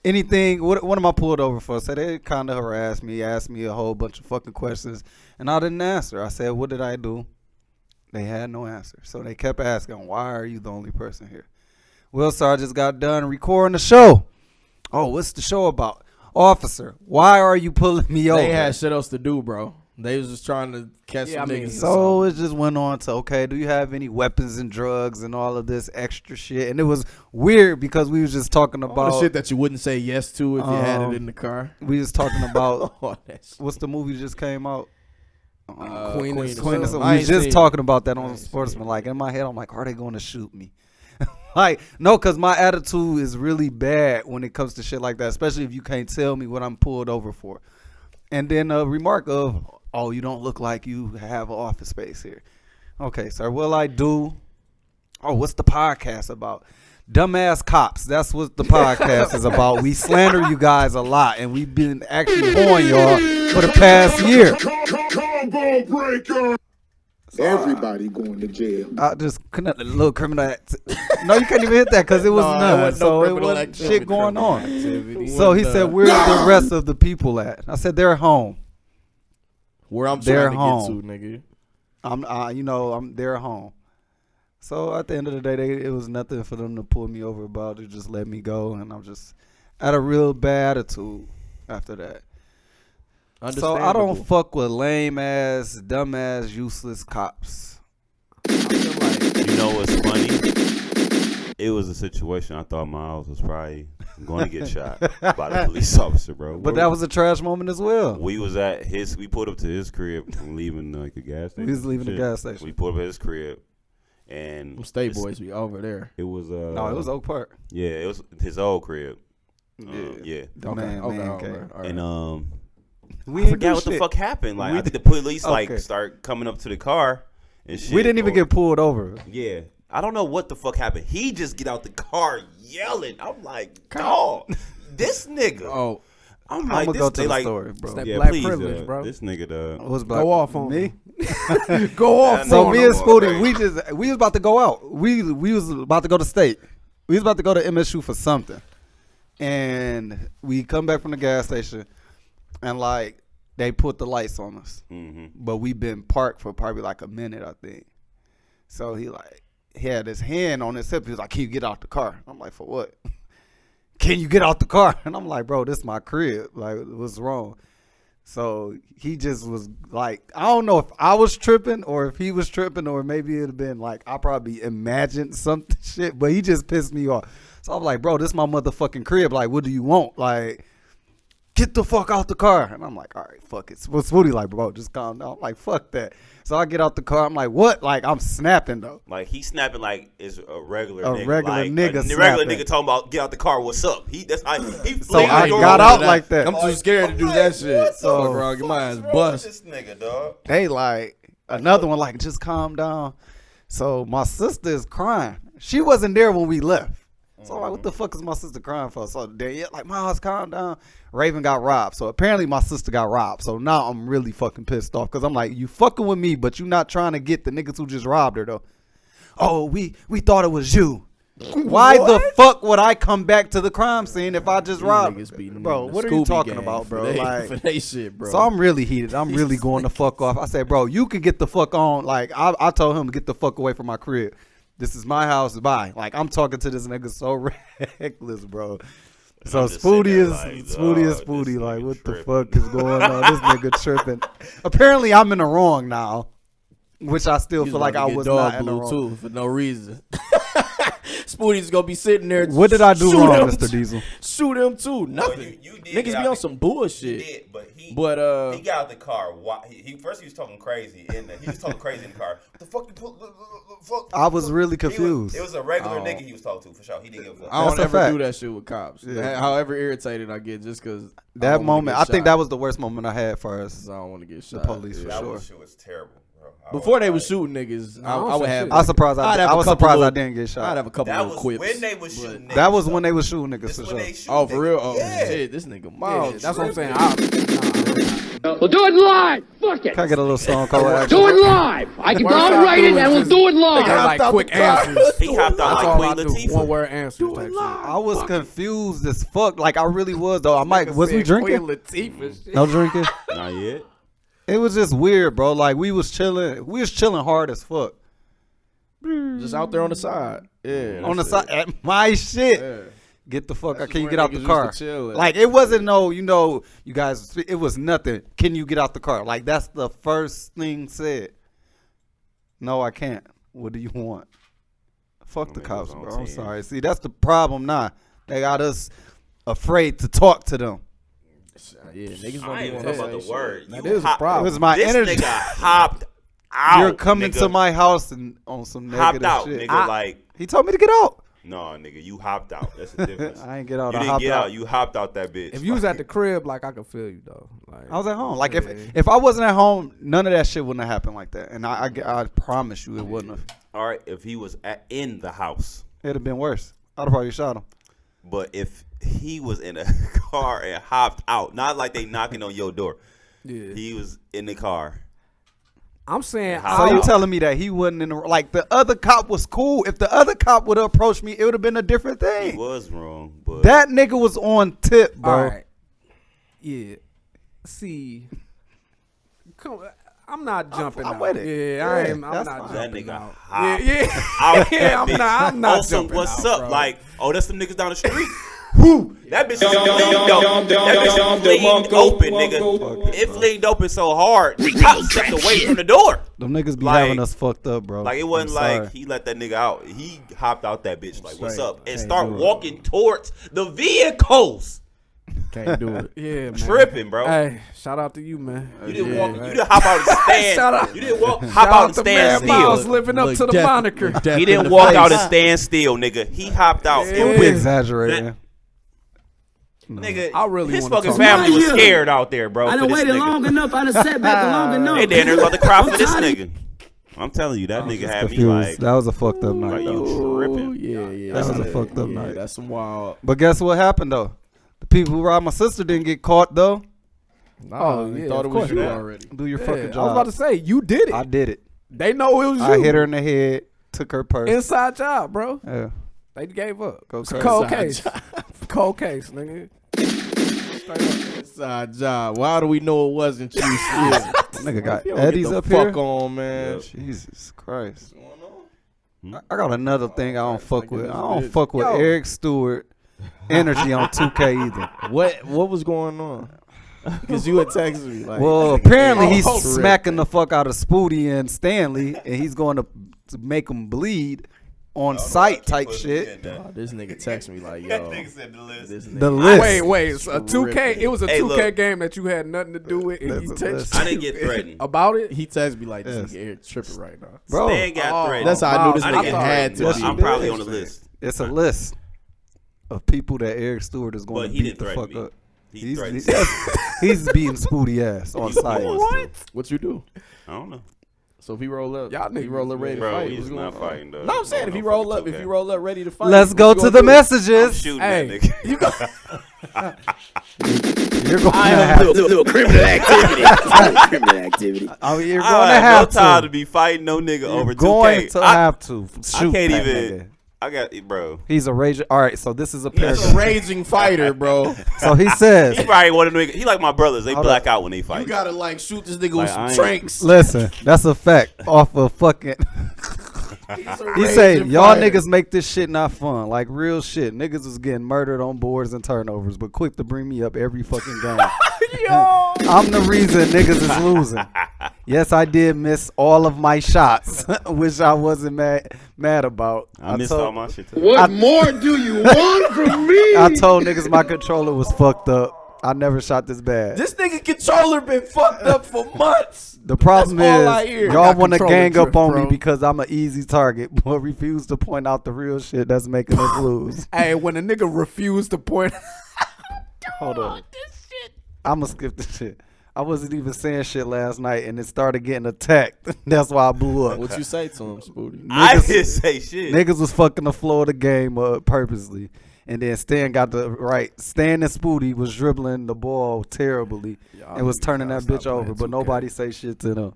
Anything, what am I pulled over for?" So they kind of harassed me, asked me a whole bunch of fucking questions, and I didn't answer. I said, "What did I do?" They had no answer. So they kept asking, "Why are you the only person here?" "Well, sir, I just got done recording the show." "Oh, what's the show about?" "Officer, why are you pulling me over?" They had shit else to do, bro. They was just trying to catch some niggas. So it just went on to, okay, do you have any weapons and drugs and all of this extra shit? And it was weird because we was just talking about all the shit that you wouldn't say yes to if you had it in the car. We was talking about what's the movie that just came out? Queen of We was just talking about that on Sportsmanlike. In my head, I'm like, are they going to shoot me? Like, no, because my attitude is really bad when it comes to shit like that, especially if you can't tell me what I'm pulled over for. And then a remark of, "Oh, you don't look like you have an office space here." Okay, sir. Well, I do. "Oh, what's the podcast about?" "Dumbass Cops." That's what the podcast is about. We slander you guys a lot, and we've been actually on y'all for the past year. Combo breaker. Everybody going to jail. I just connected a little criminal act. No, you can't even hit that because it was none. So it wasn't shit going on. So he said, "Where's the rest of the people at?" I said, "They're home." Where I'm They're trying home. to get to, nigga. They're home. So at the end of the day, it was nothing for them to pull me over about. They just let me go, and I'm just at a real bad attitude after that. So I don't fuck with lame ass, dumb ass, useless cops. You know what's funny? It was a situation I thought Miles was probably going to get shot by the police officer, bro. But that was a trash moment as well. We was at we pulled up to his crib and leaving like a gas station. We was leaving the gas station. We pulled up at his crib. And State Boys be over there. It was no, it was Oak Park. Yeah, it was his old crib. Yeah. The Okay. man cave. Right. And I forgot what the fuck happened. Like I think the police start coming up to the car and shit. We didn't even get pulled over. Yeah. I don't know what the fuck happened. He just get out the car yelling. I'm like, dog, this nigga. Oh. I'm like, gonna this, go to they the like, story, bro. That yeah, black please, privilege, bro. This nigga, Was black. Go off on me. Go off. So on me him. and Spooty, we was about to go out. We was about to go to state. We was about to go to MSU for something, and we come back from the gas station, and like they put the lights on us, but we been parked for probably like a minute, I think. So he had his hand on his hip. He was like, "Can you get out the car?" I'm like, "For what?" "Can you get out the car?" And I'm like, "Bro, this is my crib. Like, what's wrong?" So he just was like, I don't know if I was tripping or if he was tripping, or maybe it'd have been like, I probably imagined something shit, but he just pissed me off. So I'm like, "Bro, this is my motherfucking crib. Like, what do you want? Like, get the fuck out the car." And I'm like, "All right, fuck it." Well, Spooty like, "Bro, just calm down." I'm like, "Fuck that." So I get out the car. I'm like, "What?" Like, I'm snapping though. like he snapping like it's a regular A nigga. regular like, nigga a regular snapping. nigga talking about get out the car. What's up? That's how he So I got out like that. I'm too scared to do that shit. So- Fuck around, get my ass bust. This nigga, dog. They like another one like, "Just calm down." So my sister is crying. She wasn't there when we left. So I'm like, what the fuck is my sister crying for? So they like, "Miles, calm down." Raven got robbed. So apparently my sister got robbed. So now I'm really fucking pissed off because I'm like, you fucking with me, but you not trying to get the niggas who just robbed her though. "Oh, we thought it was you." Why the fuck would I come back to the crime scene if I just robbed her? Bro, what are you talking about, bro? For they shit, bro. So I'm really heated. I'm really going the fuck off. I said, "Bro, you can get the fuck on." Like, I told him to get the fuck away from my crib. This is my house. Bye. Like, I'm talking to this nigga so reckless, bro. So Spooty is Spooty. Like, what the fuck is going on? This nigga tripping. Apparently, I'm in the wrong now, which I still feel like I was not in the wrong. Too, for no reason. Spoody's gonna be sitting there. What did I do shoot wrong, him Mr. Diesel? Shoot him too. Nothing. You did Niggas get be out on some bullshit. You did, but he But got out the car. He first he was talking crazy he was talking crazy in the car. What the fuck you fuck? I was really confused. It was a regular nigga he was talking to for sure. He didn't give a fuck. I don't That's a ever fact. do that shit with cops. Yeah. However irritated I get just because That moment, I think that was the worst moment I had for us. I don't want to get The shot. police for That sure. shit was terrible, bro. Before they was shooting niggas, I would have. I was surprised. I'd have I a was couple surprised I little- didn't get shot. I'd have a couple That little was quips. when they was shooting niggas. That was when they was shooting niggas This for when sure. they shoot Oh, for niggas. real? Oh, Yeah. shit. This nigga Miles. Yeah, that's what I'm saying. We'll do it live. Fuck it. Can I get a little song called Do it live. I'll write it and we'll do it live. Like quick answers. He hopped out That's like all I Queen do. Latifah. One word answers. Type shit. I was confused as fuck. Like I really was though. I might was we drinking? Queen Latifah shit. No drinking. Not yet. It was just weird, bro. Like we was chilling. We was chilling hard as fuck. Just out there on the side. Yeah. On the that's side at my shit. Yeah. Get the fuck That's out. Can you where get out niggas the used car? to chill at. Like it wasn't no, you guys. It was nothing. Can you get out the car? Like that's the first thing said. No, I can't. What do you want? Fuck the cops, bro. I'm sorry. See, that's the problem now. They got us afraid to talk to them. Yeah, niggas I don't ain't even even say talking about the shit. word. That You is a hop- problem. It was my This energy. nigga hopped out. You're coming nigga. to my house and on some Hopped negative out, shit. nigga. Like, He told me to get out. no, nigga, you hopped out. That's the difference. I ain't get out. You I didn't hopped get out. out. You hopped out that bitch. If you was at the crib, like I could feel you though. Like I was at home. Like yeah. if I wasn't at home, none of that shit wouldn't have happened like that. And I promise you, it wouldn't have. All right, if he was in the house, It'd have been worse. I'd have probably shot him. but if he was in a car and hopped out, not like they knocking on your door. Yeah. He was in the car. I'm saying. So you telling me that he wasn't in the like the other cop was cool? If the other cop would have approached me, it would have been a different thing. He was wrong, but That nigga was on tip, bro. All right. Yeah. See. Come. I'm not jumping I'm out. with it. Yeah, I Yeah, am. I'm that's not fine. that jumping nigga out. hopped Yeah, out. yeah. that I'm bitch. not. I'm not On some jumping what's out, up? bro. Like, oh, that's some niggas down the street. Whoo! That bitch is fleeing open, nigga. It fleeing open so hard, the cop stepped away from the door. Them niggas be Like- having us fucked up, bro. Like, it wasn't I'm like sorry. he let that nigga out. He hopped out that bitch like, what's up? And Can't start do it. walking towards the vehicles. Can't do it. Yeah, man. Tripping, bro. Hey, shout out to you, man. You didn't Yeah, walk. right. You didn't hop out and stand. Shout out- You didn't walk. Shout Hop out and to stand Mad Myles still. living up to the moniker. He didn't walk out and stand still, nigga. He hopped out. Yeah. And We went- exaggerating. Nigga, I really his wanna fucking talk- family was Yeah. scared out there, bro. I for done this waited nigga. long enough. I done sat back long enough. They down there about to cry for this I'm tired. nigga. I'm telling you, that nigga Just had me confused. like, That was a fucked up night. like though. you tripping. Yeah. That was a That's fucked up yeah, night. That's some wild. But guess what happened though? The people who robbed my sister didn't get caught though. Nah, Oh, they yeah, thought it of was course you not. already. Do your Yeah, fucking I was job. about to say you did it. I did it. They know it was you. I hit her in the head, took her purse. Inside job, bro. Yeah. They gave up. Go It's a crazy. cold Inside case. Cold case, nigga. Inside job. Why do we know it wasn't you? Nigga got Get Eddie's the up fuck here. on, man. Jesus Christ. I got another thing I don't fuck with. I don't bitch. fuck with Yo. Eric Stewart energy on 2K either. What was going on? Because you had texted me like, Well, apparently he's Oh, smacking the fuck out of Spooty and Stanley, and he's going to make them bleed on site type shit. oh, this nigga text me like, yo, Nigga said the list. this nigga. The list. Wait. It's a 2K. It was a Hey, 2K look. game that you had nothing to do with, and That's he a texted list. I didn't get threatened. about it. He texted me like, this Yes. nigga Eric tripping right now. Bro, Stan got threatened. That's how I knew this I didn't nigga get had threatened, to but be. I'm probably on the list. it's a list of people that Eric Stewart is going But to he beat didn't the threaten fuck me. up. He threatened. He's beating Spooty ass on He site. wants to. What you do? I don't know. So if he roll up, Y'all he niggas roll up ready to Bro, fight. he's what's not going on? fighting, though. No, I'm saying if he No roll fucking up, if he 2K. roll up ready to fight, Let's what go you to gonna the do? I'm messages. shooting Hey, that nigga. you go. You're going to I am have a little criminal activity. Criminal activity. Oh, you're I going to have have no time to. to be fighting no nigga You're over 2K. going to have to I shoot can't that even. nigga. I got bro. He's a raging. All right, so this is a He's a paragraph. raging fighter, bro. So he He says, probably one of the niggas. He like my brothers. They Hold black out when they You fight. gotta like shoot this nigga Like, with some I ain't- tranks. listen, that's a fact. Off of fucking. He say, y'all niggas make this shit not fun. Like real shit. Niggas was getting murdered on boards and turnovers, but quick to bring me up every fucking game. Yo. I'm the reason niggas is losing. Yes, I did miss all of my shots, which I wasn't mad about. I missed all my shit too. What more do you want from me? I told niggas my controller was fucked up. I never shot this bad. This nigga controller been fucked up for months. The problem That's all I hear. is y'all want to controller gang up drift, on bro. me because I'm an easy target, but refuse to point out the real shit that's making us lose. Hey, when a nigga refused to point. Hold on. I'm going to skip this shit. I wasn't even saying shit last night, and it started getting attacked. That's why I blew up. What you say to him, Spooty? I didn't say shit. Niggas was fucking the floor of the game up purposely. And then Stan got the right. Stan and Spooty was dribbling the ball terribly and was turning that bitch over, but nobody say shit to them.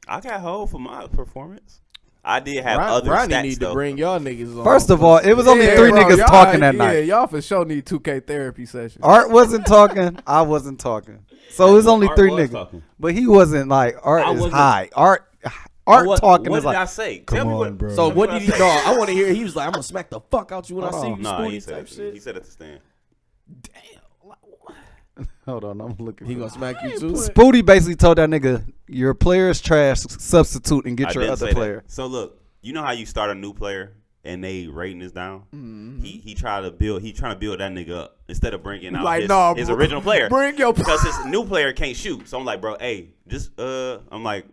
I got hold for my performance. I did have other Ronnie stats need though. to bring y'all niggas on. First of all, it was only 3 niggas y'all, talking that night. Y'all for sure need 2K therapy sessions. Art wasn't talking. I wasn't talking. So it was only Art 3 was niggas. talking. But he wasn't like, Art I is wasn't- high. Art talking What is did like, I say? come Tell me on, what, bro. So what did he? No, I want to hear. He was like, "I'm gonna smack the fuck out you when I see you." No, he Spooty type said shit. he said at the stand. Hold on, I'm looking. He for gonna it. smack you too. Spooty basically told that nigga, your player is trash, substitute and get I your didn't other say that. player. So look, you know how you start a new player and they rating is down. Mm-hmm. He trying to build that nigga up instead of bringing out Like, his, nah, his bro, original player. bring your- because his new player can't shoot. So I'm like, bro, hey, just I'm like,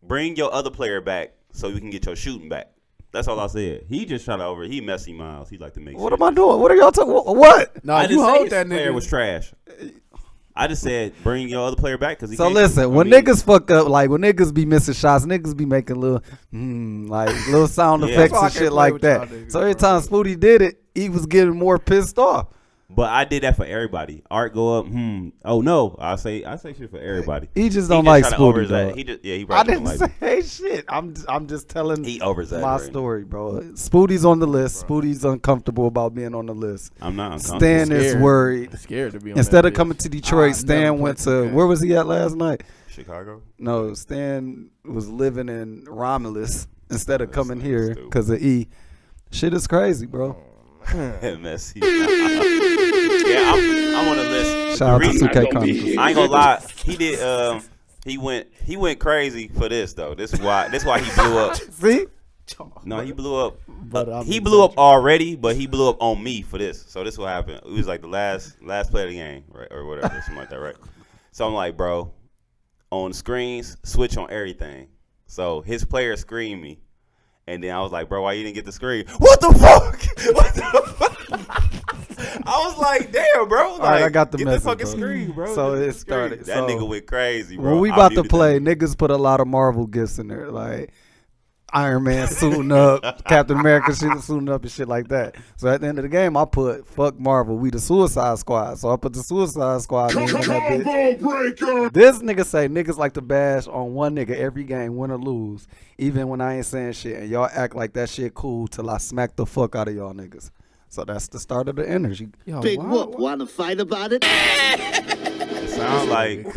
bring your other player back so you can get your shooting back. That's all I said. He just trying to he messy Miles. He like to make. What shit. am I doing? What are y'all talking? What? No, I you didn't say hold his that player nigga. was trash. I just said bring your other player back because he. So can't listen, shoot. when I mean, niggas fuck up, like when niggas be missing shots, niggas be making little, little sound Yeah. effects That's why I and can't shit play like with that. y'all niggas, So every bro. time Spooty did it, he was getting more pissed off. But I did that for everybody. Art go up. Oh no, I say shit for everybody. He just don't like try to Spooty, overexaggerate. dog. He just he I probably didn't don't like me. say shit. I'm just telling He my overexaggerating. story, bro. Spooty's on the list. Spooty's uncomfortable about being on the list. I'm not uncomfortable. Stan is Scared. worried. Scared to be on Instead that of coming bitch. to Detroit, I Stan never went played to 2K. where was he at last night? Chicago. No, Stan was living in Romulus instead of coming here stupid. because of E. Shit is crazy, bro. Messy. Yeah, I'm on the list. Shout out to The 2K reason- Chronicles. I ain't gonna lie. He did. He went crazy for this though. This is why he blew up. See? No, he blew up. But I'm He blew up already, but he blew up on me for this. So this what happened. It was like the last play of the game, right, or whatever, something like that, right? So I'm like, bro, on screens, switch on everything. So his player screened me, and then I was like, bro, why you didn't get the screen? What the fuck? What the fuck? I was like, damn, bro. Like, All right, I got the get message, the fucking bro. screen, bro. So Get the it screen. started. That So nigga went crazy, bro. when we I about to muted play, that. niggas put a lot of Marvel gifts in there, like Iron Man suiting up, Captain America suiting up and shit like that. So at the end of the game, I put fuck Marvel, we the Suicide Squad. So I put the Suicide Squad name on that bitch. Combo breaker. This nigga say niggas like to bash on one nigga every game, win or lose, even when I ain't saying shit. And y'all act like that shit cool till I smack the fuck out of y'all niggas. So that's the start of the energy. Big whoop. Want to fight about it? It sounds like you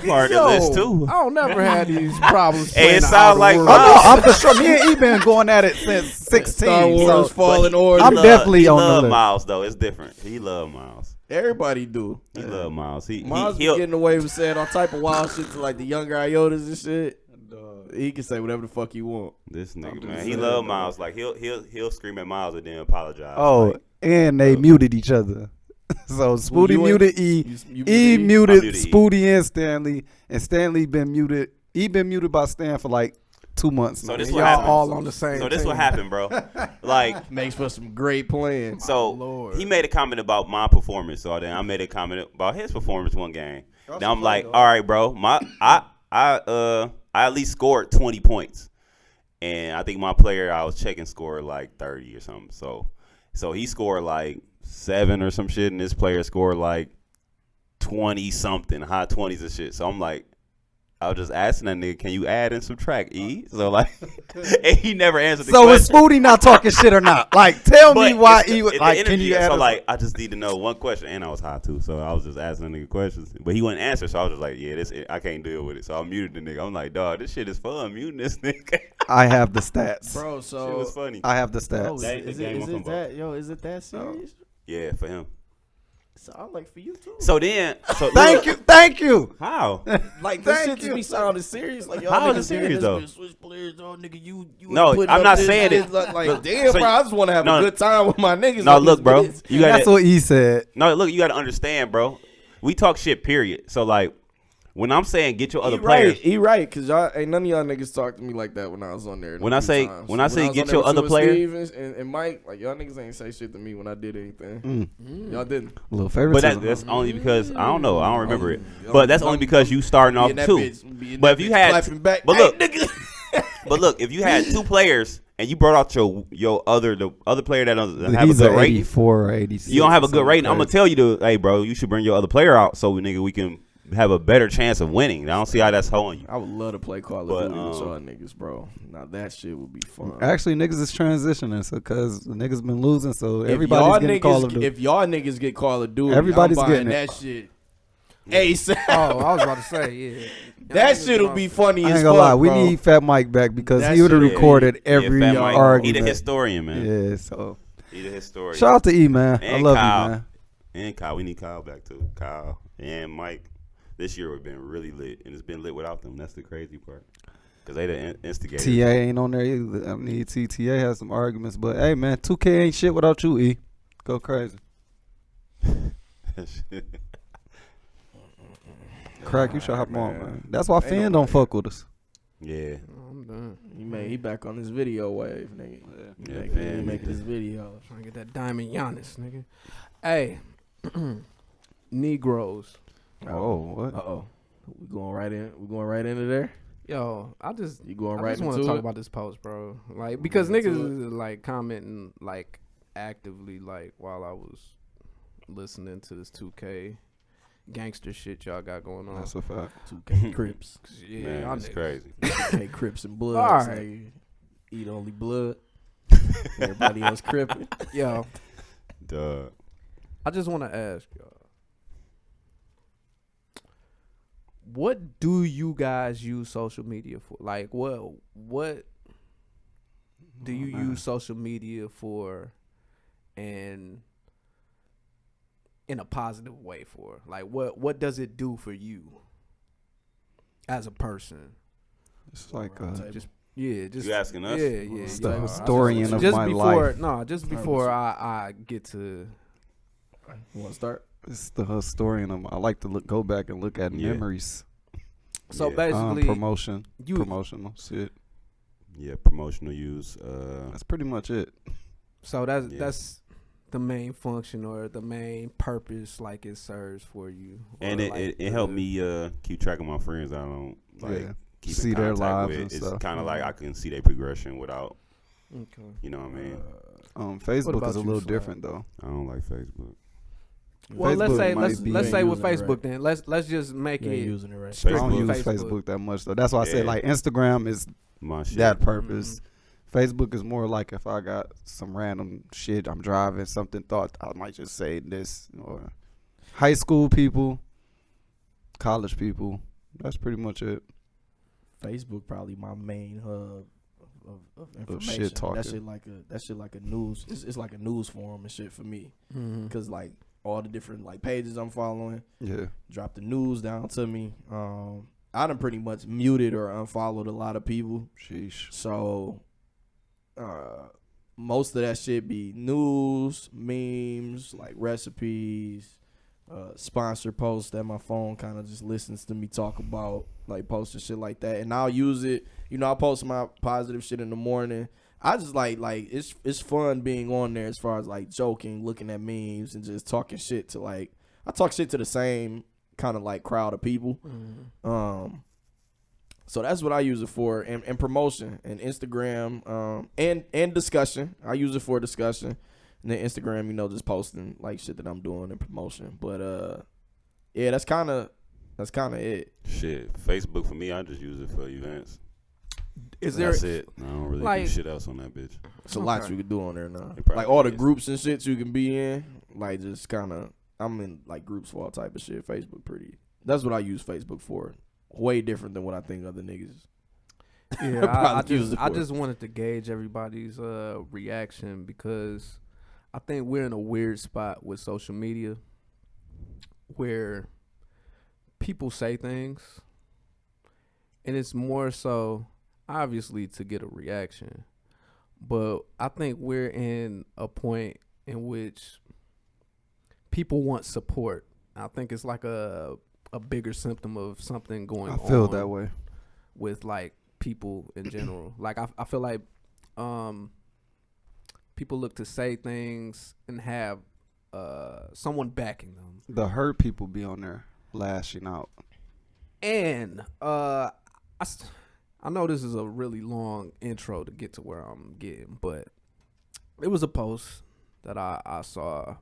part of the list too. I don't never had these problems. Hey, it playing the sound outer like world. Oh no, I'm for sure. Me and E been going at it since 16. Star Wars so Fallen Order. I'm definitely he on the love list. Miles though. It's different. He love Miles. Everybody do. He love Miles. Miles be He'll getting away with saying all type of wild shit to like the younger Iotas and shit. He can say whatever the fuck he want. this nigga man. He love Miles. Like he'll scream at Miles and then apologize. Oh, Like, and they muted each other. So Spooty you muted E. you E muted E? muted I muted E. Spooty and Stanley. And Stanley been muted. E been muted by Stan for like 2 months so now. this Y'all what happened. all on the same So this team. what happened, bro. Like Makes for some great playing. so Lord. he made a comment about my performance. So then I made a comment about his performance one game. Now I'm like, all right, bro. I at least scored 20 points. And I think my player I was checking scored like 30 or something. So he scored like 7 or some shit, and this player scored like 20 something, high 20s and shit. So I'm like, I was just asking that nigga, can you add and subtract, E? So like, and he never answered the So question. is Spooty not talking shit or not? Like, tell me But why it's E was the like, energy. can you add So us- like, I just need to know one question, and I was high too, so I was just asking the nigga questions, but he wouldn't answer, so I was just like, yeah, this I can't deal with it, so I muted the nigga. I'm like, dog, this shit is fun, muting this nigga. I have the stats. Bro, Shit so was funny. I have the bro, stats. That- the is game it will come that yo, is it that serious? Yeah, for him. Sound like for you too. So Thank you. How? Like this shit just be sounding serious. Like y'all How niggas is it serious though? Switch players, oh nigga, you No, putting I'm up not this saying shit. it. Like Look, damn, so bro, I just want to have a good time with my niggas. No, on look, this bro. bitch. You got That's what he said. No, look, you got to understand, bro. We talk shit, period. So like, when I'm saying get your other players, He right, cause y'all ain't none of y'all niggas talk to me like that when I was on there. When I say get your other player player, and Mike, like y'all niggas ain't say shit to me when I did anything. Y'all didn't. A little but favoritism. that's only because I don't know, I don't remember it. But that's only because you starting off too. But if you had, back, but look, but look, if you had two players and you brought out the other player that doesn't have a He's good a rating, 84 or 86. you don't have a good rating. I'm gonna tell you hey, bro, you should bring your other player out so we can have a better chance of winning. I don't see how that's holding you. I would love to play Call of Duty with y'all niggas, bro. Now that shit would be fun. Actually, niggas is transitioning, so because the niggas been losing, so everybody's getting Call of Duty. If y'all niggas get Call of Duty, everybody's I'm buying getting that shit. ASAP. Oh, I was about to say, yeah. That shit'll be funny I as ain't fuck, gonna lie, we bro. need Fat Mike back because That he would have shit- recorded every Fat Mike, argument. he the historian, man. Yeah, so He the historian. shout out to E, man. And I love Kyle. you, man. And Kyle, we need Kyle back too. Kyle and Mike. This year we've been really lit, and it's been lit without them. That's the crazy part, because they the instigators. TA ain't on there either. I mean, TA has some arguments, but hey, man, 2K ain't shit without you, E. Go crazy. Crack, you should hop on, man. That's why Finn don't fuck with us. Yeah. I'm done. He back on this video wave, nigga. Yeah, He making this video. Trying to get that diamond Giannis, nigga. Hey, Negroes. Oh, what? We going right in. We going right into there. Yo, I just going I right just want into to talk it? about this post, bro. Like because Into niggas is like commenting like actively like while I was listening to this 2K gangster shit y'all got going on. That's a fact. 2K Crips. Yeah, Man, y'all it's niggas. crazy. 2K Crips and Bloods. All right. Nigga. Eat only blood. Everybody else crippin'. Yo, Duh. I just want to ask y'all, what do you guys use social media for? Like, what do you use social media for, and in a positive way for? Like, what does it do for you as a person? It's like Just You asking us? Yeah, It's yeah. the historian of just my before, life. No, just before I get to. You want to start? It's the historian of. I like to go back and look at memories. So basically, promotional shit. Yeah, promotional use. That's pretty much it. So that's the main function or the main purpose, like it serves for you. And it helped me keep track of my friends. I don't keep see in their contact lives with. and It's stuff. kind of like I can see their progression without. Okay. You know what I mean? Facebook is a little different though. I don't like Facebook. Well, let's say with using it Facebook right. then. Let's just make You ain't it using it right. I strictly don't use Facebook. Facebook that much though. That's why I said Yeah. like Instagram is My shit. that purpose. Facebook is more like if I got some random shit, I'm driving, something thought I might just say this, or high school people, college people. That's pretty much it. Facebook probably my main hub of information. shit talking. That shit like a news. It's like a news forum and shit for me. Cause like all the different like pages I'm following. Yeah. Drop the news down to me. I done pretty much muted or unfollowed a lot of people. Sheesh. So most of that shit be news, memes, like recipes, sponsor posts that my phone kind of just listens to me talk about, like posting shit like that. And I'll use it. You know, I'll post my positive shit in the morning. I just like it's fun being on there as far as like joking, looking at memes, and just talking shit to like I talk shit to the same kind of like crowd of people. So that's what I use it for, and promotion, and Instagram, and discussion. I use it for discussion, and then Instagram, you know, just posting like shit that I'm doing and promotion. But yeah, that's kind of it. Shit, Facebook for me, I just use it for events. That's it. I don't really like, do shit else on that bitch. It's a lot you can do on there now. It probably Like all the is. groups and shit you can be in. Like just kind of, I'm in like groups for all type of shit. Facebook that's what I use Facebook for. Way different than what I think other niggas. Yeah, I just wanted to gauge everybody's reaction because I think we're in a weird spot with social media where people say things, and it's more so obviously to get a reaction, but I think we're in a point in which people want support. I think it's like a bigger symptom of something going on. I feel that way with like people in general. Like I feel like people look to say things and have someone backing them. The hurt people be on there lashing out. And I know this is a really long intro to get to where I'm getting, but it was a post that I saw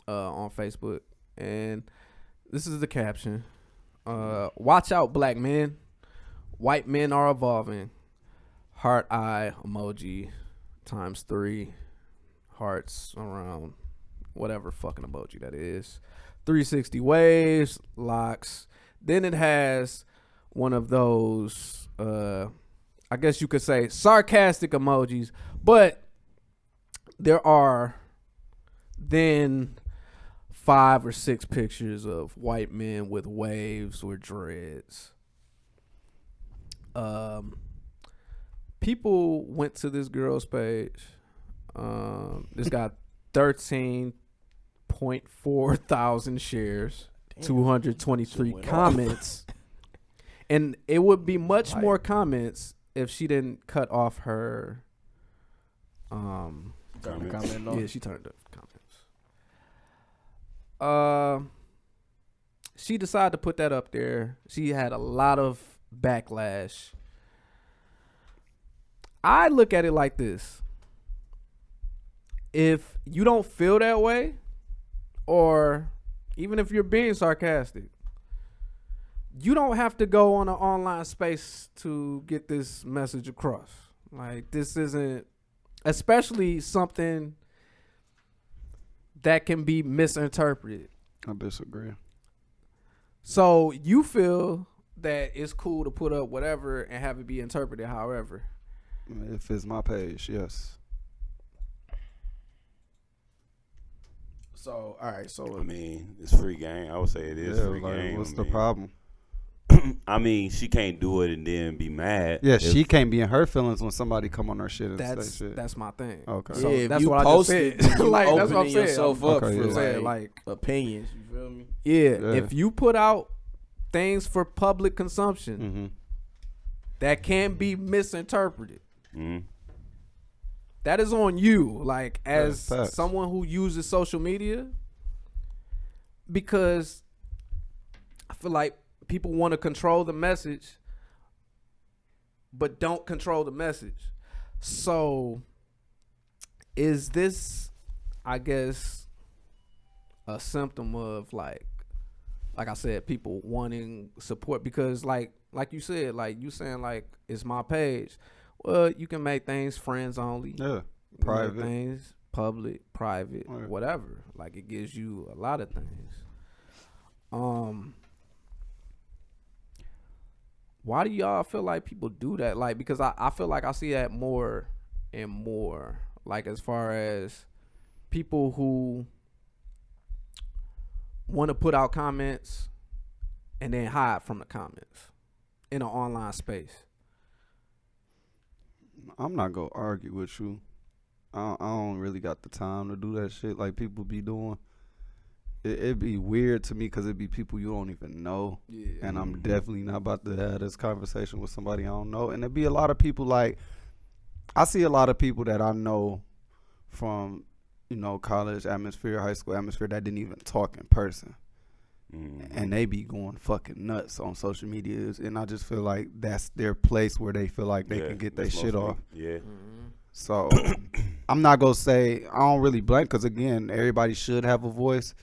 on Facebook, and this is the caption. Watch out, black men. White men are evolving. Heart eye emoji times 3 hearts around whatever fucking emoji that is. 360 waves, locks. Then it has one of those, I guess you could say sarcastic emojis, but there are then 5 or 6 pictures of white men with waves or dreads. People went to this girl's page. This got 13.4 thousand shares, 223 comments, and it would be much more comments if she didn't cut off her. Yeah, she turned the comments. She decided to put that up there. She had a lot of backlash. I look at it like this. If you don't feel that way, or even if you're being sarcastic, you don't have to go on an online space to get this message across. Like, this isn't, especially something that can be misinterpreted. I disagree. So you feel that it's cool to put up whatever and have it be interpreted however. If it's my page, yes. So, all right. So, I mean, it's free game. I would say it is free game. What's the problem? I mean, she can't do it and then be mad. Yeah, she can't be in her feelings when somebody come on her shit and that's say shit. That's my thing. Okay. So yeah, that's you what I just said. Like, that's what I'm saying. Yourself up Okay, for yeah. like opinions. You feel me? Yeah, if you put out things for public consumption Mm-hmm. that can be misinterpreted, Mm-hmm. that is on you. Like, as facts. someone who uses social media, because I feel like people want to control the message, but don't control the message. So, is this, I guess, a symptom of like I said, people wanting support? Because like you said, like you saying like it's my page. Well, you can make things friends only. Yeah, You can private. make things public, private, Right. whatever. Like, it gives you a lot of things. Why do y'all feel like people do that? Like, because I feel like I see that more and more. Like, as far as people who want to put out comments and then hide from the comments in an online space. I'm not gonna argue with you. I don't really got the time to do that shit like people be doing. It'd be weird to me because it'd be people you don't even know. Yeah. And I'm definitely not about to have this conversation with somebody I don't know. And there'd be a lot of people like, I see a lot of people that I know from, college atmosphere, high school atmosphere that didn't even talk in person. Mm-hmm. And they be going fucking nuts on social media. And I just feel like that's their place where they feel like they can get their shit off. Yeah. So I'm not going to say, I don't really blame, because again, everybody should have a voice.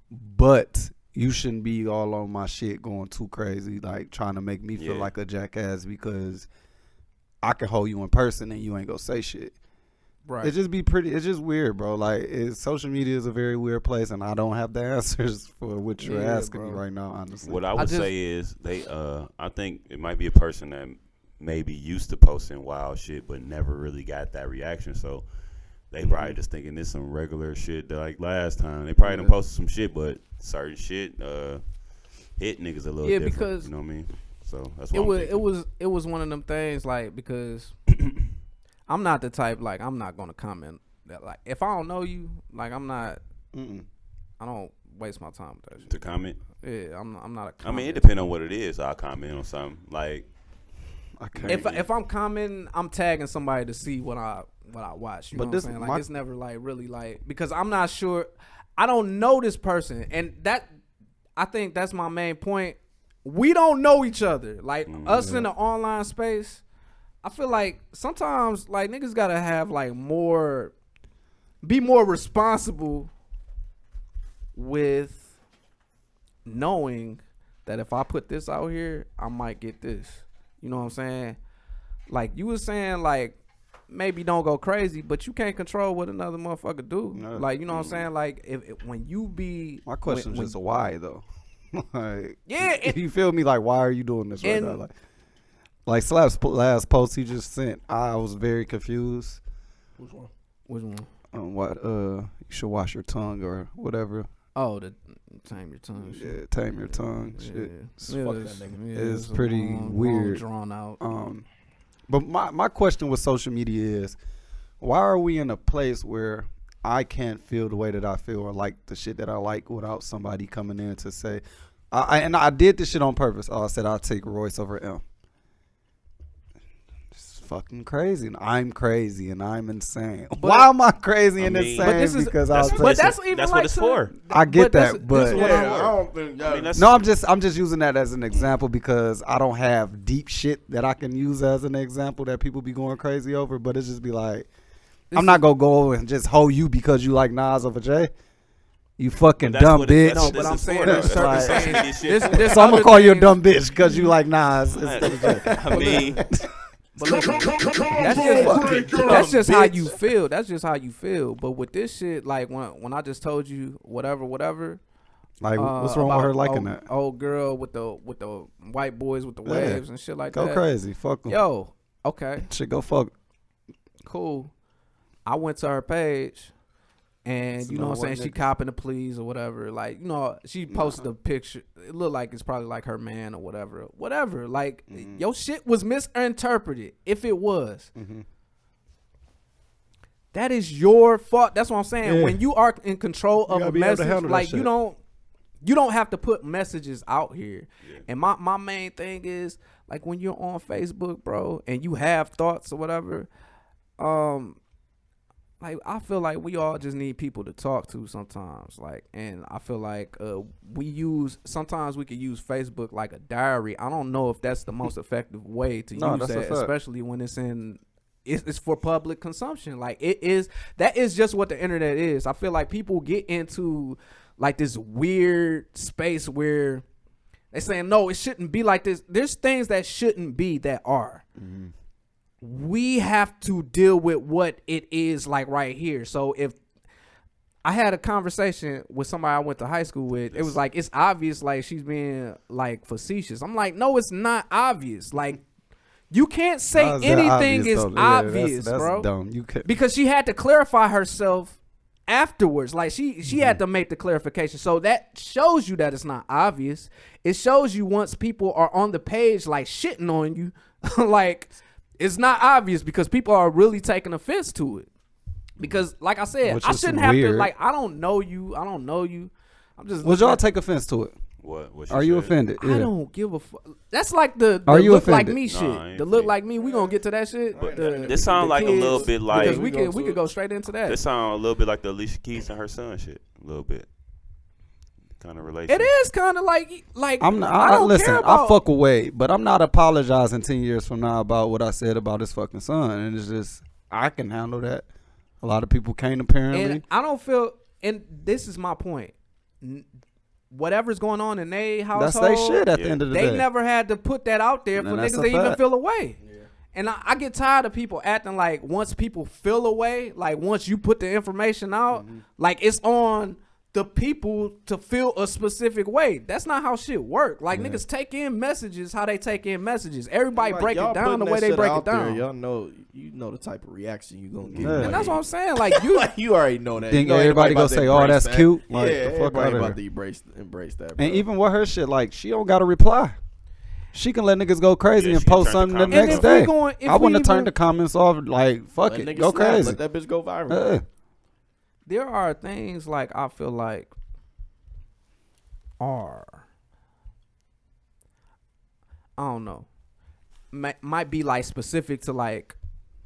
But you shouldn't be all on my shit going too crazy, like trying to make me feel like a jackass because I can hold you in person and you ain't gonna say shit. Right. It just be pretty. It's just weird, bro. Like, social media is a very weird place, and I don't have the answers for what you're asking me right now. Honestly, what I would say is I think it might be a person that maybe used to posting wild shit but never really got that reaction. So they probably just thinking this some regular shit that, like last time. They probably done posted some shit, but certain shit hit niggas a little Yeah, different. because You know what I mean? So that's what it was one of them things, like, because I'm not the type, like, I'm not gonna comment that, like, if I don't know you, like, I'm not. I don't waste my time with that shit. To comment. Yeah, I'm not a comment. I mean, it depends on what it is. I'll comment on something like. If I'm commenting, I'm tagging somebody to see what I watch. You know what I'm saying? Like, it's never like really like, because I'm not sure. I don't know this person, and that, I think that's my main point. We don't know each other. Like, us in the online space, I feel like sometimes, like, niggas gotta have like be more responsible with knowing that if I put this out here, I might get this. You know what I'm saying? Like, you was saying, like, maybe don't go crazy, but you can't control what another motherfucker do. No. Like, you know what I'm saying? Like, if when you be... My question is just why, though? Like, yeah. You feel me? Like, why are you doing this right now? Like Slap's last post he just sent, I was very confused. Which one? Which one? What, you should wash your tongue or whatever. Oh, the tame your tongue shit. Yeah, tame your tongue shit. It's pretty long, weird. Long, drawn out. But my question with social media is, why are we in a place where I can't feel the way that I feel or like the shit that I like without somebody coming in to say, I did this shit on purpose. I said I'll take Royce over M. Fucking crazy, and I'm crazy, and I'm insane. But why am I crazy and insane? Because that's what it's for. I get that, but I don't think. No, I'm just using that as an example because I don't have deep shit that I can use as an example that people be going crazy over. But it's just be like, I'm not gonna go and just hold you because you like Nas over Jay. You fucking dumb bitch. No, but I'm saying there's certain things. So I'm gonna call you a dumb bitch because you like Nas instead of Jay. I mean. But look, that's just how you feel. That's just how you feel. But with this shit, like when I just told you whatever, like what's wrong with her liking that? Old girl with the white boys with the waves and shit like that. Go crazy, fuck them. Yo, okay, shit, go fuck. Cool. I went to her page. And you know what I'm saying? She copping the pleas or whatever. Like, you know, she posted a picture. It looked like it's probably like her man or whatever. Whatever. Like, your shit was misinterpreted. If it was. That is your fault. That's what I'm saying. Yeah. When you are in control of a message, like, you don't have to put messages out here. Yeah. And my main thing is, like, when you're on Facebook, bro, and you have thoughts or whatever, like, I feel like we all just need people to talk to sometimes. Like, and I feel like sometimes we could use Facebook like a diary. I don't know if that's the most effective way to use that, especially when it's for public consumption. Like, that is just what the internet is. I feel like people get into like this weird space where they're saying, no, it shouldn't be like this. There's things that shouldn't be that are. We have to deal with what it is like right here. So if I had a conversation with somebody I went to high school with, it was like, it's obvious like she's being like facetious. I'm like, no, it's not obvious. Like, you can't say anything is obvious, that's bro. Dumb. Because she had to clarify herself afterwards. Like, she had to make the clarification. So that shows you that it's not obvious. It shows you once people are on the page like shitting on you, like, it's not obvious because people are really taking offense to it. Because, like I said, I shouldn't have to, like, I don't know you. I'm just. Would y'all take offense to it? What are you offended? I don't give a fuck. That's like the are you look offended? Like me shit. The look like me. We gonna get to that shit. This sound like kids, a little bit like because we could go straight into that. This sound a little bit like the Alicia Keys and her son shit. A little bit. Kind of relation. It is kind of like I'm not. I don't listen. I fuck away, but I'm not apologizing 10 years from now about what I said about his fucking son. And it's just I can handle that. A lot of people can't apparently. And I don't feel. And this is my point. Whatever's going on in their household, that's their shit at the end of the day. They never had to put that out there for niggas to even feel away. Yeah. And I get tired of people acting like once people feel away, like once you put the information out, like it's on the people to feel a specific way. That's not how shit work. Like niggas take in messages how they take in messages. Everybody Like, break y'all it down putting the that way they shit break out it down. there, y'all know, you know the type of reaction you gonna get. Yeah. And that's what I'm saying. Like you, You already know that. Think You know everybody about gonna to say, "Oh, embrace that's that." cute"? Yeah, Like, the fuck everybody outta about here. to embrace that. Bro. And even with her shit, like she don't gotta reply. She can let niggas go crazy Yeah, and she can post turn the something the comments next off. day. If we going- if I wouldn't we have turned even- the comments off. Like fuck Let it, niggas go snap, crazy. Let that bitch go viral. there are things like I feel like I don't know, might be like specific to like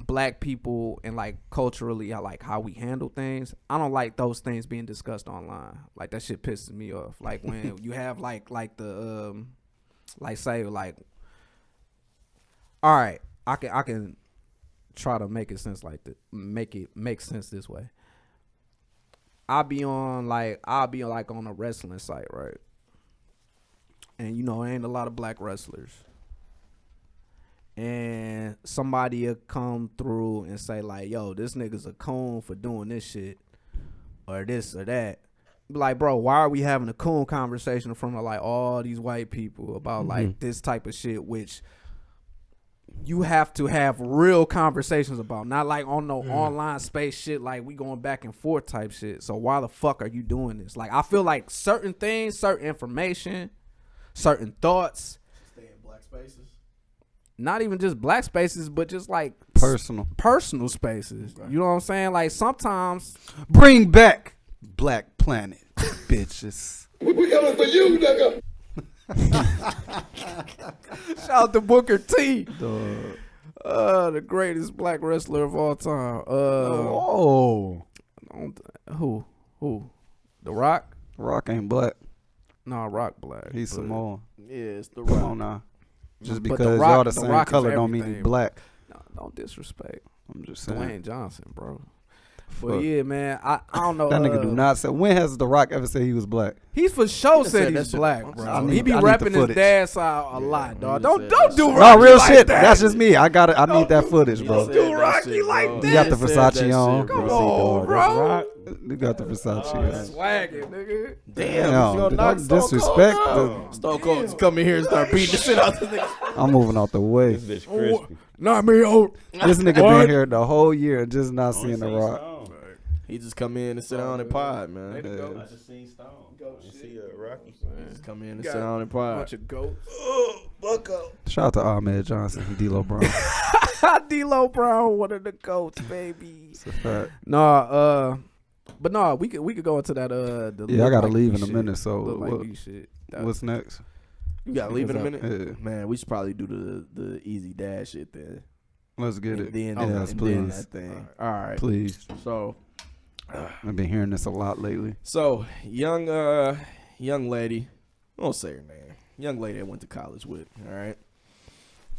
black people and like culturally like how we handle things. I don't like those things being discussed online. Like that shit pisses me off. Like when you have like the like say like, all right, I can try to make it sense like make sense this way. I'll be on like on a wrestling site, right? And you know, ain't a lot of black wrestlers. And somebody will come through and say like, yo, this nigga's a coon for doing this shit or this or that. Be like, bro, why are we having a coon conversation in front of like all these white people about like this type of shit, which you have to have real conversations about, not like on no online space shit like we going back and forth type shit. So why the fuck are you doing this? Like I feel like certain things, certain information, certain thoughts, Stay in black spaces. not even just black spaces, but just like personal spaces. You know what I'm saying? Like sometimes bring back Black Planet, bitches. We coming for you, nigga. shout out to Booker T, the greatest black wrestler of all time. Who? The Rock? Rock ain't black. No, Rock black. He's but- Samoan. Yeah, it's the Come Rock. on now. Just But because Rock- y'all the The same Rock is color don't mean everything, he black. No, don't disrespect. I'm just saying. Dwayne Johnson, bro. Fuck. But yeah, man, I don't know. That nigga do not say. When has The Rock ever said he was black? He's for sure said said that he's shit black, once. bro. I He need- be I need the repping his footage. dad's side a lot, dog. said Don't do No, Rocky real like shit. that. That's just me. I need that footage, bro. Don't do Rocky like You that. got the Versace on. Come on, bro. You got the Versace on. Swagging, nigga. Damn, Don't disrespect. Stone Cold just come in here and start beating the shit out of this nigga. I'm moving out the way. This bitch crispy. Not me, old. This nigga been here the whole year and just not seeing The Rock. He just come in and sit down and pod, man. I just seen Stone. I see Rocky. He just come in and sit down and pod. Bunch of goats. Shout out to Ahmed Johnson and D-Lo Brown. D-Lo Brown, one of the goats, baby. It's a fact. But no, we could go into that. The Yeah, I look gotta like leave me in a shit. minute. So Look like what- me shit. what's next? You gotta leave in a minute? Yeah. Man, we should probably do the easy dad shit then. Let's get And it. then, Yes, and then please. that thing. All right. Please. So, I've been hearing this a lot lately. young lady, I won't say her name. Young lady I went to college with. All right.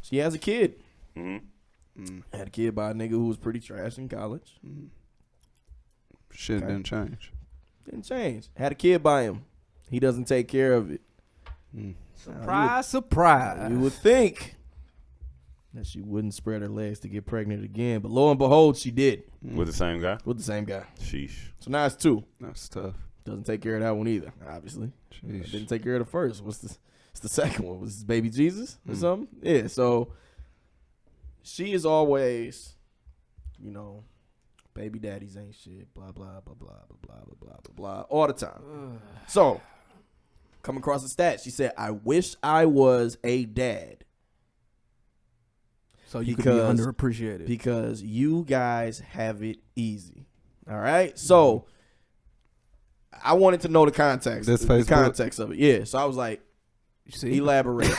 She has a kid. Had a kid by a nigga who was pretty trash in college. Shit didn't change. Didn't change. Had a kid by him. He doesn't take care of it. Surprise, surprise. You would think that she wouldn't spread her legs to get pregnant again, but lo and behold, she did. With the same guy? With the same guy. Sheesh. So now it's two. That's tough. Doesn't take care of that one either, obviously. Sheesh. Didn't take care of the first. It's the second one. Was this baby Jesus or something? Yeah, so she is always, baby daddies ain't shit, blah, blah, blah, blah, blah, blah, blah, blah, blah, blah, all the time. So, come across the stat. She said, I wish I was a dad. So you could be underappreciated. Because you guys have it easy. All right? So, I wanted to know the context. This the Facebook? context of it. Yeah. So I was like, See? elaborate.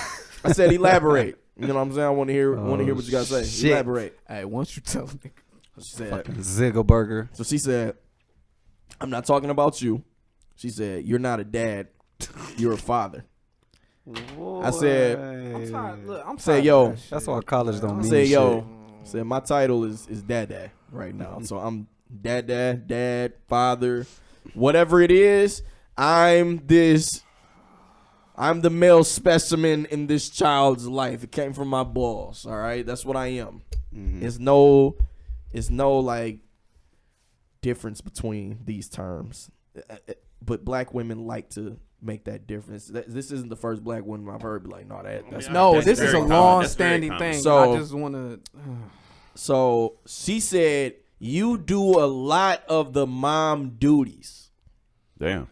I said elaborate. You know what I'm saying? I want to hear what you got to say. shit. Elaborate. Hey, once you tell me. She said, Fucking Ziggelberger. so she said, I'm not talking about you. She said, you're not a dad. You're a father. I said, I'm said, yo, That's why college don't I mean said, shit. yo, said my title is dad right now. So I'm dad, father, whatever it is. I'm the male specimen in this child's life. It came from my balls. All right, that's what I am. It's no like difference between these terms. but black women like to make that difference. This isn't the first black woman I've heard be like, no, that's no. that's This is a very common. long-standing That's very thing. common. I just want to. So she said, you do a lot of the mom duties. Damn.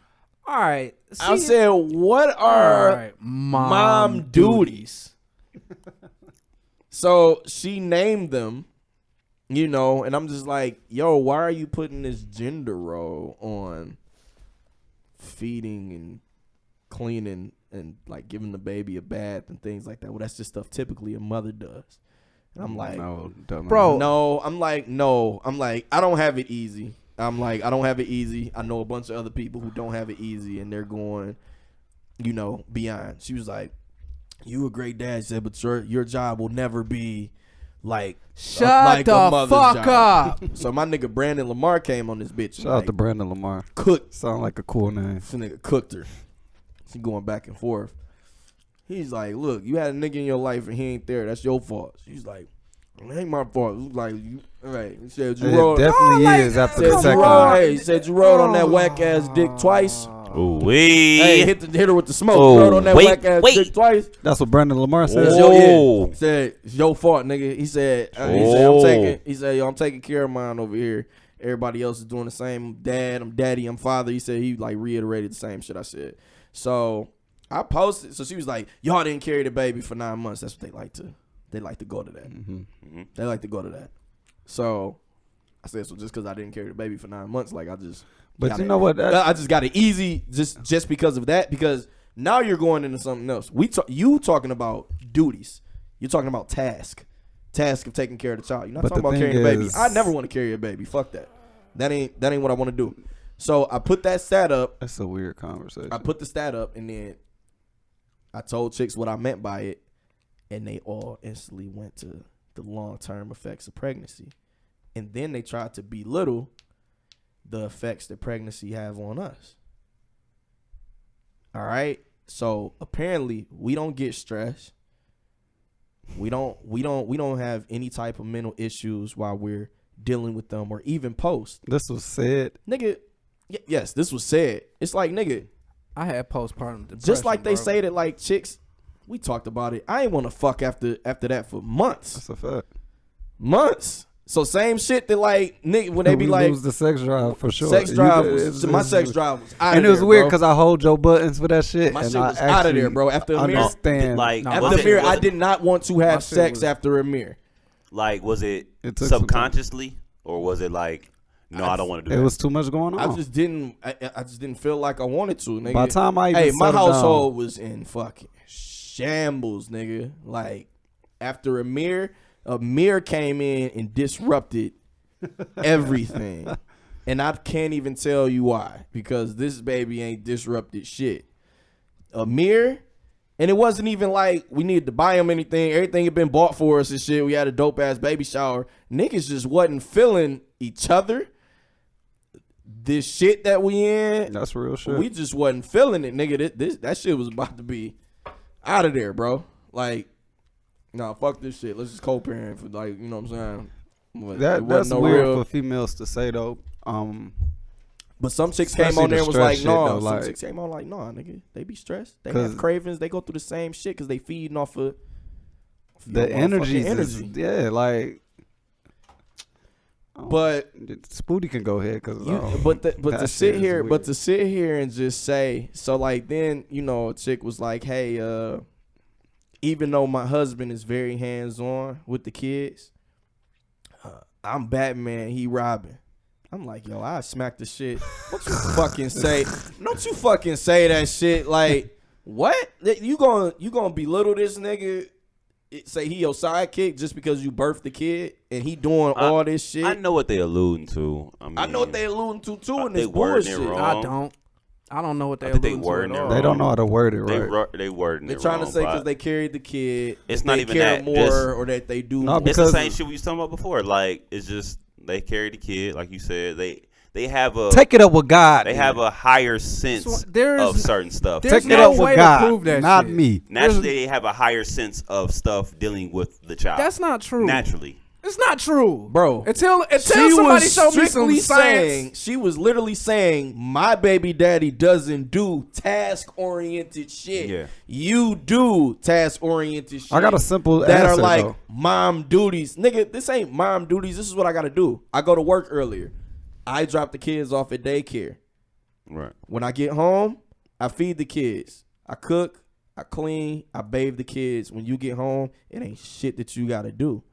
All right. I said, what are right, mom duties? So she named them, you know, and I'm just like, yo, why are you putting this gender role on feeding and cleaning and like giving the baby a bath and things like that? Well, that's just stuff typically a mother does. And I'm like, bro, no. I'm like, I don't have it easy. I don't have it easy. I know a bunch of other people who don't have it easy, and they're going, you know, beyond. She was like, you a great dad. She said, but your job will never be like shut the fuck up. So my nigga Brandon Lamar came on this bitch. Shout out to Brandon Lamar. Cooked. Sound like a cool name. This nigga cooked her. She going back and forth. He's like, look, you had a nigga in your life and he ain't there. That's your fault. She's like, it ain't my fault. It was like, you, all right. He said, you rode. It definitely is after the second one. Hey, he said, you rode on that whack ass dick twice. Ooh-wee. Hey, hit her with the smoke. You rode on that whack ass dick twice. That's what Brandon Lamar said. He said, it's your fault, nigga. He said, I'm taking care of mine over here. Everybody else is doing the same. Dad, I'm daddy, I'm father. He said he like reiterated the same shit I said. So I posted. So she was like, y'all didn't carry the baby for 9 months. That's what they like to. They like to go to that. Mm-hmm. They like to go to that. So I said, so just because I didn't carry the baby for 9 months, like I just. But you know what? I just got it easy just because of that. Because now you're going into something else. You talking about duties. You're talking about task of taking care of the child. You're not talking about carrying a baby. I never want to carry a baby. Fuck that. That ain't what I want to do. So I put that stat up. That's a weird conversation. I put the stat up, and then I told chicks what I meant by it, and they all instantly went to the long-term effects of pregnancy. And then they tried to belittle the effects that pregnancy have on us. All right? So apparently we don't get stressed. We don't have any type of mental issues while we're dealing with them or even post. This was said. Nigga, yes, this was said. It's like, nigga, I had postpartum depression. Just like they say that, like, chicks, we talked about it. I ain't want to fuck after that for months. That's a fact. Months. So same shit that, like, nigga, when they be like, lose the sex drive for sure. Sex drive my sex drive was out of there, and it was weird bro. because I hold your buttons for that shit. My and shit was out of there, bro. After Amir, understand. Like, after Amir, I did not want to have sex after Amir. Like, was it took subconsciously, or was it like, no, I don't want to do that? It was too much going on. I just didn't feel like I wanted to, nigga. By the time I even my settled household down. was in fucking shambles, nigga. Like, after Amir came in and disrupted everything. And I can't even tell you why, because this baby ain't disrupted shit. Amir, and it wasn't even like we needed to buy him anything. Everything had been bought for us and shit. We had a dope ass baby shower. Niggas just wasn't feeling each other. This shit that we in, that's real shit. We just wasn't feeling it, nigga. That shit was about to be out of there, bro. Like, nah, fuck this shit. Let's just co-parent for, like, you know what I'm saying? But That's no weird real, for females to say though. But some chicks came on there and was stress like, shit, no. though, Some like- chicks came on like, no, nigga. They be stressed. They have cravings. They go through the same shit because they feeding off of The energy. Yeah, like. But Spooty can go ahead because but to sit here and just say, so like, then, you know, a chick was like, hey, even though my husband is very hands-on with the kids, I'm Batman, he Robin. I'm like, yo, I smack the shit. Don't you fucking say that shit. Like, what? You gonna belittle this nigga? Say he your sidekick just because you birthed the kid and he doing all this shit? I know what they alluding to. I know what they alluding to too in they this wording it bullshit. wrong. I don't know what they I think they alluding to wording at it all. wrong. They don't know how to word it right. They wording They're it trying wrong, to say because but they carried the kid. it's they not even care that. more, Just- or that they do. No, more. It's the because- same shit we was talking about before. Like, it's just they carry the kid, like you said. They have a Take it up with God. They have a higher sense of certain stuff. Take it up with God, not me. Naturally, they have a higher sense of stuff dealing with the child. That's not true. Naturally. It's not true, bro. Until She somebody was showed me some strictly science. she was literally saying, my baby daddy doesn't do task-oriented shit. Yeah. You do task-oriented shit. I got a simple that answer, are like though. mom duties. Nigga, this ain't mom duties. This is what I got to do. I go to work earlier. I drop the kids off at daycare. Right. When I get home, I feed the kids. I cook, I clean, I bathe the kids. When you get home, it ain't shit that you got to do.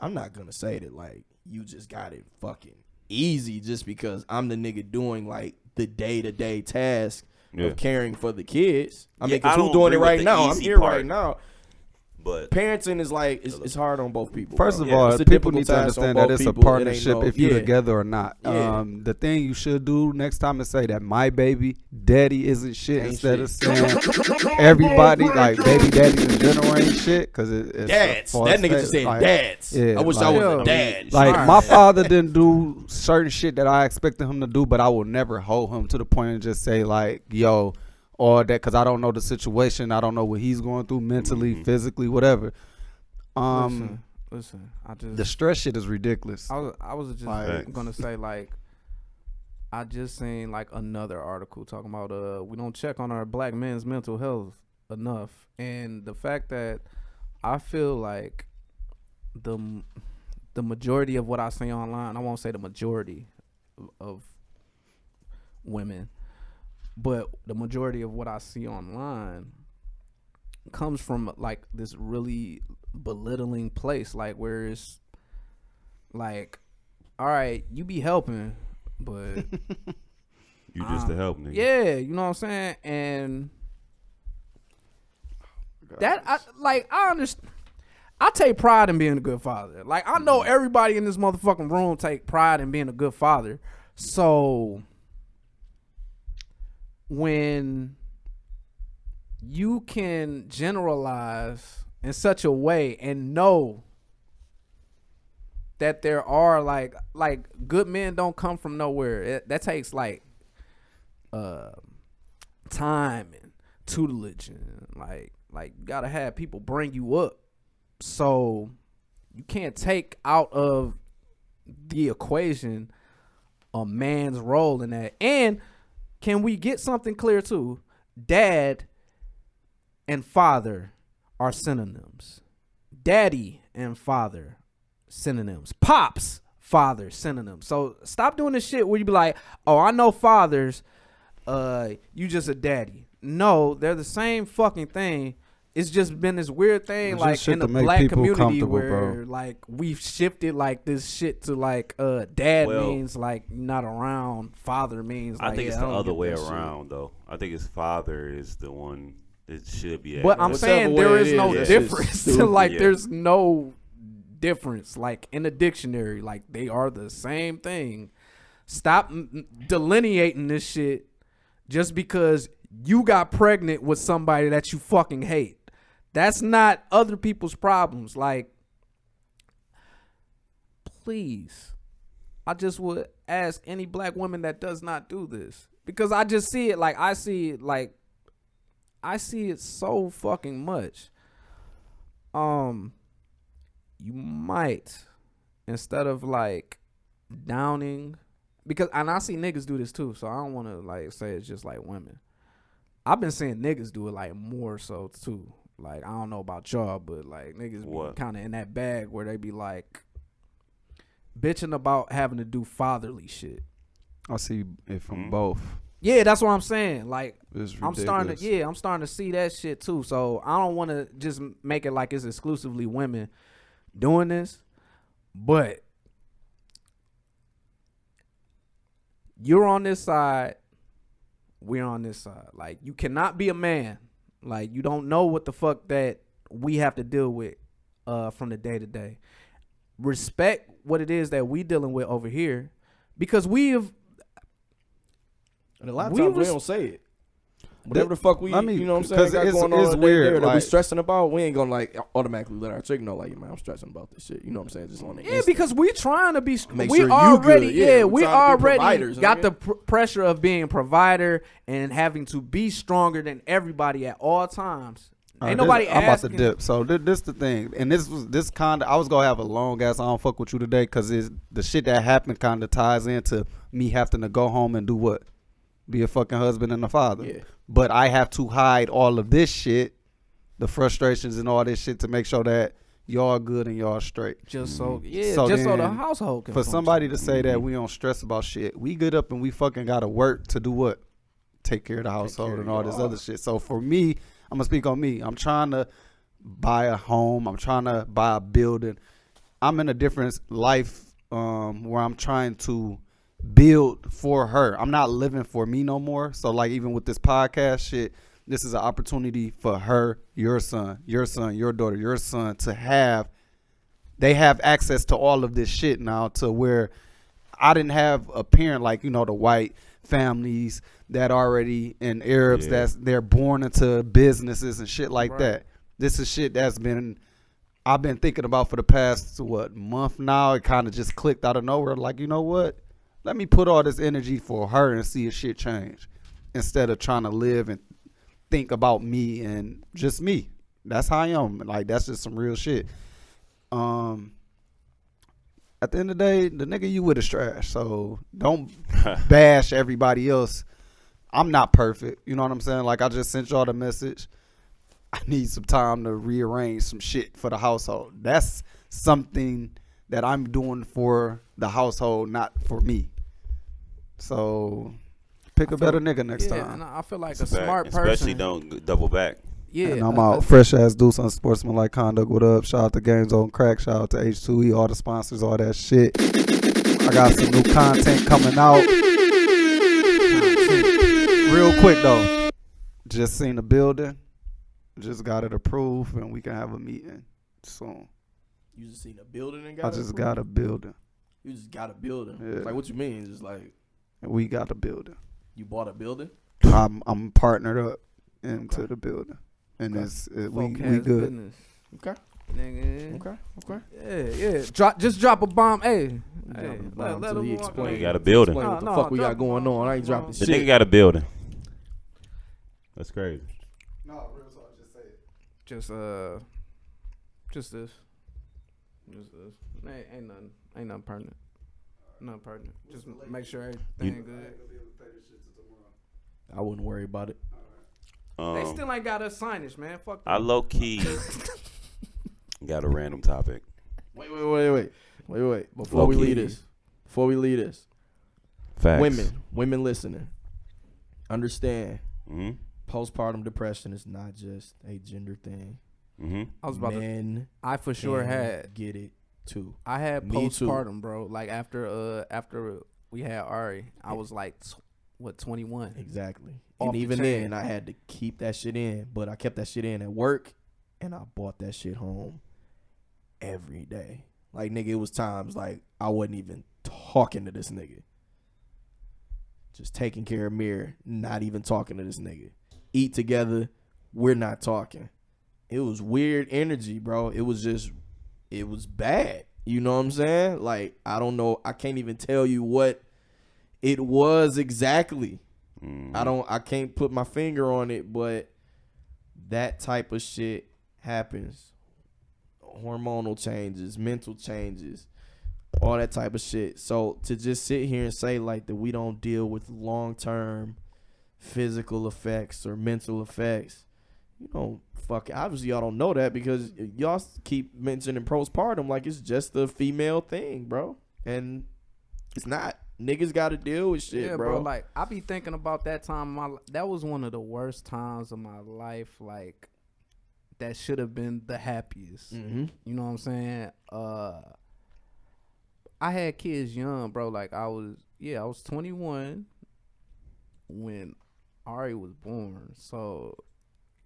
I'm not going to say that, like, you just got it fucking easy just because I'm the nigga doing, like, the day-to-day task of caring for the kids. I mean, because who's doing it right now? I'm here right now. But parenting is like, it's hard on both people. First bro. of all, It's a people difficult need to task on understand that both it's a people. It ain't partnership no- if you're yeah. together or not. Yeah. The thing you should do next time is say that my baby daddy isn't shit instead of saying everybody, like baby daddies in general ain't shit. Because it's Dads. That nigga just said dads. Yeah, I wish I was a dad. Like, my father didn't do certain shit that I expected him to do, but I will never hold him to the point and just say, like, yo, or that, because I don't know the situation. I don't know what he's going through mentally, physically, whatever. Listen, I just the stress shit is ridiculous. I was just Like, gonna say, like, I just seen like another article talking about we don't check on our black men's mental health enough, and the fact that I feel like the majority of what I see online, I won't say the majority of women, but the majority of what I see online comes from like this really belittling place, like where it's like, all right, you be helping, but you just a help nigga. Yeah, you know what I'm saying? And that I understand. I take pride in being a good father. Like, I know everybody in this motherfucking room take pride in being a good father. So when you can generalize in such a way and know that there are like good men don't come from nowhere. That takes like time and tutelage, and like you gotta have people bring you up. So you can't take out of the equation a man's role in that. And can we get something clear too? Dad and father are synonyms. Daddy and father, synonyms. Pops, father, synonyms. So stop doing this shit where you be like, oh, I know fathers, you just a daddy. No, they're the same fucking thing. It's just been this weird thing, It's like just shit in the to make black people community comfortable, where bro. like we've shifted like this shit to like dad Well, means like not around, father means like, I think yeah, it's I the don't other get way that shit. around though. I think his father is the one that should be. But I'm saying there is no difference. Like Yeah. there's no difference. Like in the dictionary, like they are the same thing. Stop delineating this shit just because you got pregnant with somebody that you fucking hate. That's not other people's problems. Like, please, I just would ask any black woman that does not do this, because I just see it. Like, I see it so fucking much. You might, instead of like downing, because, and I see niggas do this too, so I don't want to like say it's just like women. I've been seeing niggas do it like more so too. Like, I don't know about y'all, but like niggas be kind of in that bag where they be like bitching about having to do fatherly shit. I see it from both. Yeah, that's what I'm saying. Like, It's I'm starting ridiculous. to see that shit too. So I don't want to just make it like it's exclusively women doing this, but you're on this side, we're on this side. Like, you cannot be a man. Like, you don't know what the fuck that we have to deal with from the day to day. Respect what it is that we dealing with over here, because we've. And a lot of times we don't say it. Whatever the fuck we, I mean, you know what I'm saying, got it's going on in weird, there that we like- stressing about, we ain't gonna like automatically let our chick know, like, man, I'm stressing about this shit. You know what I'm saying? Just on the Yeah, because we trying to be. Make we sure you already, good. Yeah, we we trying to be already providers, got nigga. the pressure of being provider and having to be stronger than everybody at all times. Ain't nobody I'm about to asking. dip. So this the thing, and this kind of I was gonna have a long ass. I don't fuck with you today because the shit that happened kind of ties into me having to go home and do what, be a fucking husband and a father. Yeah. But I have to hide all of this shit, the frustrations and all this shit to make sure that y'all good and y'all straight. Just so So just so the then, household can for function. somebody to say that we don't stress about shit, we get up and we fucking gotta work to do what? Take care of the household and all this other shit. So for me, I'm gonna speak on me. I'm trying to buy a home. I'm trying to buy a building. I'm in a different life where I'm trying to build for her. I'm not living for me no more. So like even with this podcast shit, this is an opportunity for her, your son, your daughter, your son to have. They have access to all of this shit now to where I didn't have a parent like, you know, the white families that already in Arabs they're born into businesses and shit like that. This is shit that's I've been thinking about for the past month now. It kind of just clicked out of nowhere. Like, you know what? Let me put all this energy for her and see if shit change instead of trying to live and think about me and just me. That's how I am. Like, that's just some real shit. At the end of the day, the nigga you with is trash. So don't bash everybody else. I'm not perfect. You know what I'm saying? Like, I just sent y'all the message. I need some time to rearrange some shit for the household. That's something that I'm doing for the household, not for me. So pick a better nigga next time. And I feel like a smart person. Especially don't double back. Yeah. And I'm out. Fresh ass Deuce Unsportsmanlike Conduct. What up? Shout out to Games on Crack. Shout out to H2E, all the sponsors, all that shit. I got some new content coming out. Real quick though. Just seen the building. Just got it approved and we can have a meeting soon. You just seen a building and got I just got a building. You just got a building. Yeah. Like, what you mean? Just like We got a building. you bought a building? I'm partnered up into the building. And we good. Business. Okay. Nigga. Okay. Yeah. Drop a bomb. Hey. Let him explain. You got a building. Explain what the fuck we got going on. I ain't dropping The shit. nigga got a building. That's crazy. No, real talk, just say it. Just this. Ain't nothing pertinent. Nothing pertinent. Just make sure everything good. I wouldn't worry about it. They still ain't got us signage, man. Fuck I them. low key got a random topic. Wait. Before we leave this. Facts. Women listening. Understand. Mm-hmm. Postpartum depression is not just a gender thing. Mm-hmm. I was about Men I for sure can had. get it too. I had Me too. postpartum, bro. Like after we had Ari, I was like 21. Exactly. Off And the even chain. then, I had to keep that shit in. But I kept that shit in at work, and I bought that shit home every day. Like, nigga, it was times like I wasn't even talking to this nigga. Just taking care of Mir, not even talking to this nigga. Eat together, we're not talking. It was weird energy, bro. It was bad. You know what I'm saying? Like, I don't know. I can't even tell you what it was exactly. I can't put my finger on it, but that type of shit happens. Hormonal changes, mental changes, all that type of shit. So to just sit here and say like that we don't deal with long-term physical effects or mental effects, you know, fuck it. Obviously y'all don't know that because y'all keep mentioning postpartum like it's just a female thing, bro. And it's not. Niggas got to deal with shit, Yeah, bro. Like I be thinking about that time. That was one of the worst times of my life. Like that should have been the happiest. Mm-hmm. You know what I'm saying? I had kids young, bro. Like I was 21 when Ari was born. So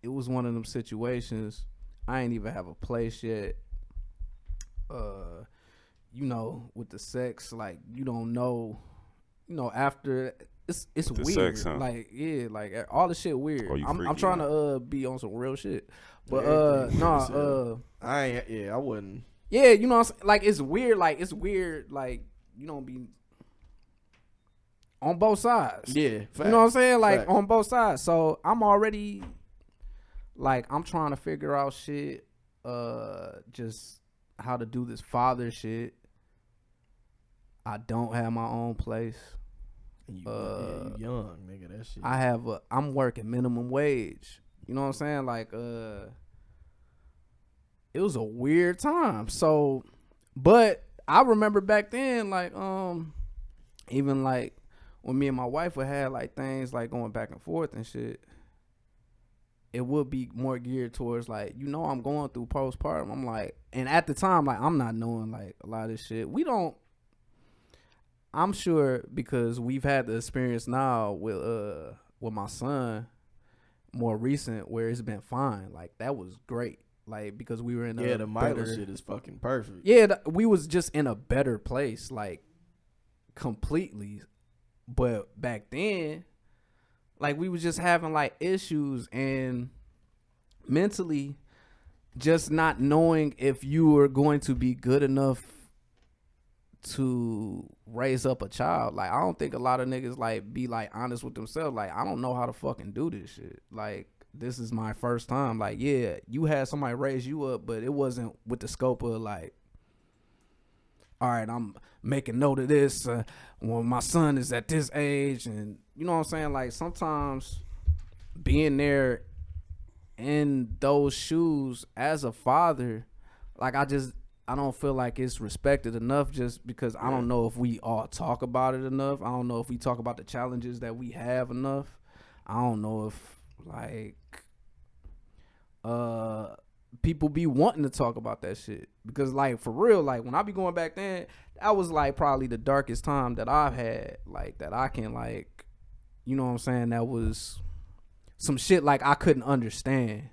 it was one of them situations. I ain't even have a place yet. You know, with the sex, like you don't know, after it's The weird. sex, huh? Like like all the shit weird. Oh, you I'm freaky, trying huh? to be on some real shit, but I wouldn't. yeah, you know what I'm saying? Like it's weird. Like you don't be on both sides. Yeah, You know what I'm saying? Like fact. on both sides. So I'm already like I'm trying to figure out shit, just how to do this father shit. I don't have my own place. You young, nigga, that shit. I'm working minimum wage. You know what I'm saying? Like, it was a weird time. So, but I remember back then, like, even like when me and my wife would have like things like going back and forth and shit, it would be more geared towards like, you know, I'm going through postpartum. I'm like, and at the time, like, I'm not knowing like a lot of this shit. I'm sure because we've had the experience now with my son, more recent, where it's been fine. Like that was great. Like because we were in the Myles shit is fucking perfect. Yeah, we was just in a better place, like completely. But back then, like we was just having like issues and mentally, just not knowing if you were going to be good enough to raise up a child. Like I don't think a lot of niggas like be like honest with themselves. Like I don't know how to fucking do this shit. Like this is my first time. Like yeah, you had somebody raise you up, but it wasn't with the scope of like, all right, I'm making note of this when my son is at this age, and you know what I'm saying. Like sometimes being there in those shoes as a father, like I don't feel like it's respected enough just because I don't know if we all talk about it enough. I don't know if we talk about the challenges that we have enough. I don't know if like people be wanting to talk about that shit. Because like for real, like when I be going back then, that was like probably the darkest time that I've had. Like that I can like, you know what I'm saying? That was some shit like I couldn't understand.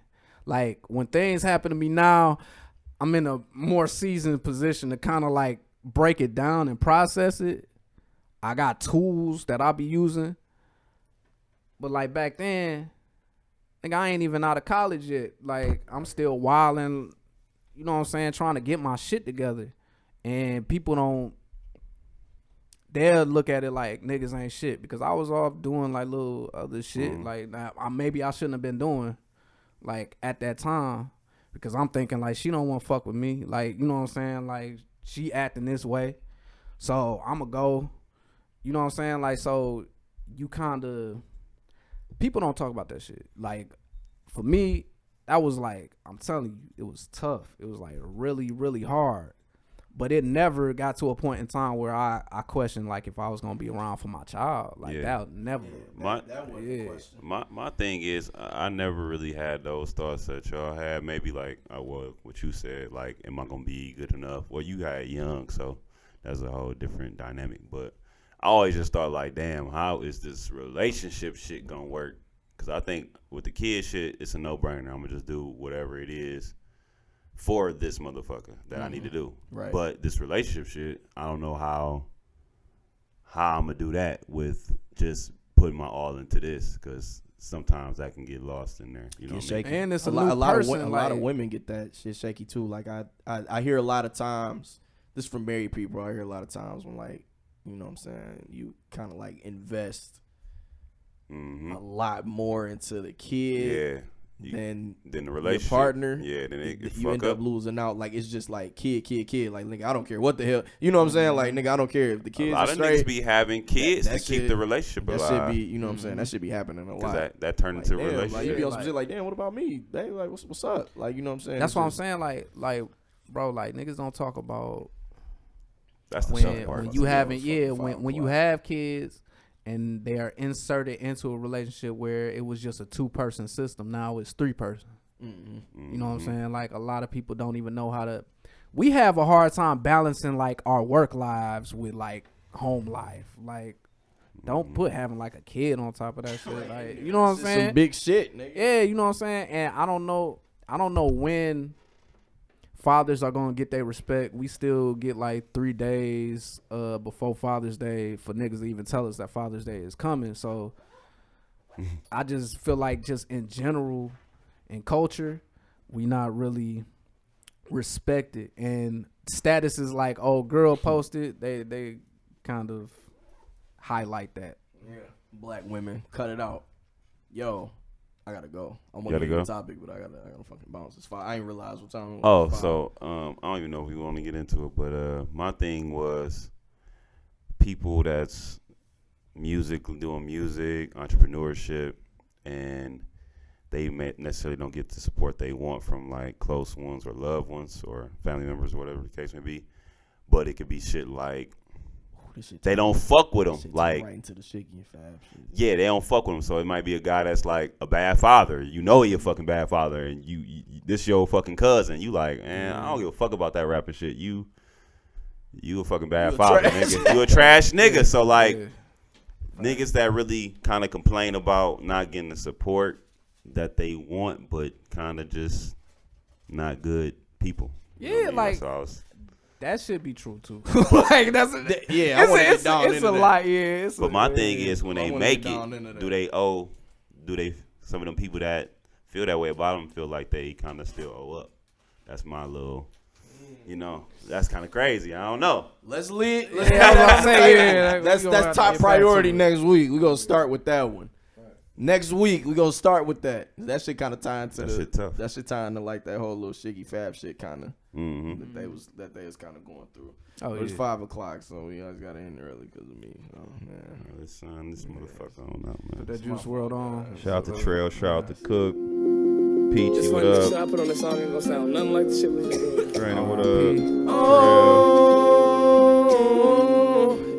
Like when things happen to me now, I'm in a more seasoned position to kind of like break it down and process it. I got tools that I'll be using. But like back then, like I ain't even out of college yet. Like I'm still wilding, you know what I'm saying, trying to get my shit together. And people they'll look at it like niggas ain't shit because I was off doing like little other shit like that maybe I shouldn't have been doing like at that time. Because I'm thinking, like, she don't want to fuck with me. Like, you know what I'm saying? Like, she acting this way. So, I'm going to go. You know what I'm saying? Like, so, you kind of... People don't talk about that shit. Like, for me, that was like... I'm telling you, it was tough. It was, like, really, really hard. But it never got to a point in time where I questioned, like, if I was going to be around for my child. Like, that never... My thing is, I never really had those thoughts that y'all had. Maybe, like, what you said, like, am I going to be good enough? Well, you got young, so that's a whole different dynamic. But I always just thought, like, damn, how is this relationship shit going to work? Because I think with the kid shit, it's a no-brainer. I'm going to just do whatever it is for this motherfucker that I need to do. Right. But this relationship shit, I don't know how I'm gonna do that with just putting my all into this, because sometimes I can get lost in there. You know what I mean? And it's a lot of women get that shit shaky too. Like I hear a lot of times, this from married people, I hear a lot of times when like, you know what I'm saying, you kind of like invest a lot more into the kid. Than the relationship, your partner, then you end up losing out. Like it's just like kid. Like nigga, I don't care what the hell, you know what I'm saying? Like nigga, I don't care if the kids. A lot are of straight. niggas be having kids to keep the relationship alive. That should be, you know what I'm saying? That should be happening a lot. That turned into a relationship. Like you be on some shit like, damn, what about me? They like, what's up? Like you know what I'm saying? That's what I'm saying. Like bro, like niggas don't talk about. That's the tough part. When you haven't, when you have kids. And they are inserted into a relationship where it was just a 2-person system. Now it's 3-person. You know what I'm saying? Like a lot of people don't even know how to. We have a hard time balancing like our work lives with like home life. Like, don't put having like a kid on top of that shit. Like, you know what I'm saying? Some big shit, nigga. Yeah, you know what I'm saying. And I don't know when fathers are gonna get their respect. We still get like 3 days before Father's Day for niggas to even tell us that Father's Day is coming. So I just feel like just in general in culture, we not really respected. And status is like, oh, girl posted, they kind of highlight that. Yeah. Black women, cut it out. Yo, I gotta go. I'm gotta on go? the topic, but I gotta fucking bounce. It's fine. I ain't realize what time. Oh, so I don't even know if we want to get into it, but my thing was people that's doing music, entrepreneurship, and they may necessarily don't get the support they want from like close ones or loved ones or family members or whatever the case may be. But it could be shit like they don't fuck with them. Like, right into the shaky and fab shit. yeah, they don't fuck with them. So it might be a guy that's like a bad father. You know he a fucking bad father, and you this your fucking cousin. You like, man, I don't give a fuck about that rapping shit. You a fucking bad father, nigga. You a trash nigga. So like, niggas that really kind of complain about not getting the support that they want, but kind of just not good people. Yeah, you know what I mean? like That's all I was, that should be true too. Like that's Yeah, I want to get down it's into a that. lot. Yeah, it's but a, my thing is when I they wanna make get down into it, that. do they some of them people that feel that way about them feel like they kind of still owe up? That's my little, that's kind of crazy. I don't know. Let's lead. Yeah, I was about to say, yeah, like, that's we gonna have to top get back priority to it. next week. We gonna start with that one. Next week we gonna start with that. That shit kind of tie into That shit tough. That shit tie into like that whole little shiggy fab shit kind of Mm-hmm. that they was kind of going through. Oh, But it's yeah. 5 o'clock, so we always gotta end early because of me. Oh man. Let's sign this motherfucker on up, Put man. that Juice Wrld on. Shout out to Trail, shout out to Cook, Peachy, It's what funny, the shit up? I put on this song ain't gonna sound nothing like the shit we just doing. Trainer, what up?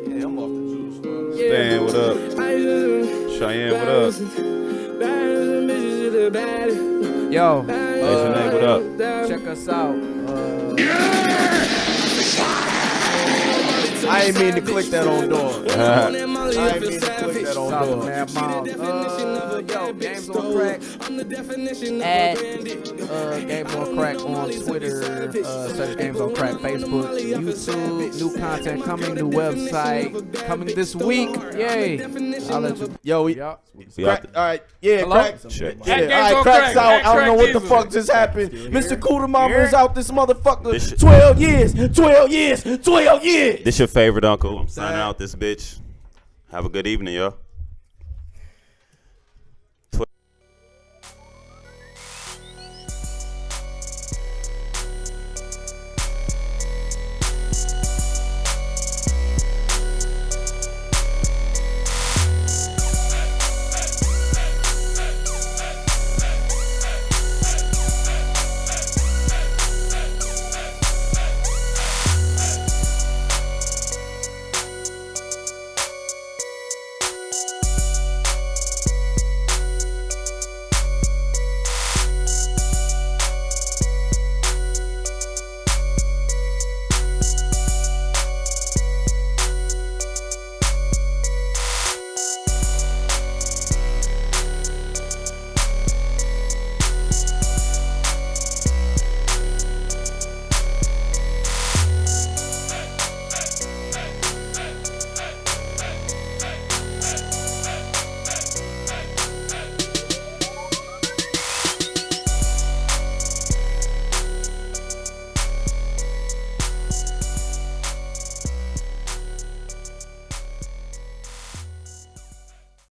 Yeah, I'm off the juice. Man. Stan, what up? Cheyenne, what up? Yo, Nation, what up? check us out. I ain't mean to click that on door. I ain't mean to click that on Shout out to door. Mad Myles. Yo, Games on Crack. At Games on Crack on Twitter. Search Games on Crack. Facebook, YouTube. New content coming. New website coming this week. Yay! I'll let you. Yo, we. Yup. Crack, all right, yeah, Hello? crack. Check. Yeah, Games all right, on crack's Crack. out. I don't know what the Crack fuck Jesus. just happened. Mr. Cooter Mama Here. is out this motherfucker. This shit- 12 years, 12 years, 12 years. This your favorite uncle. I'm signing out this bitch. Have a good evening, y'all.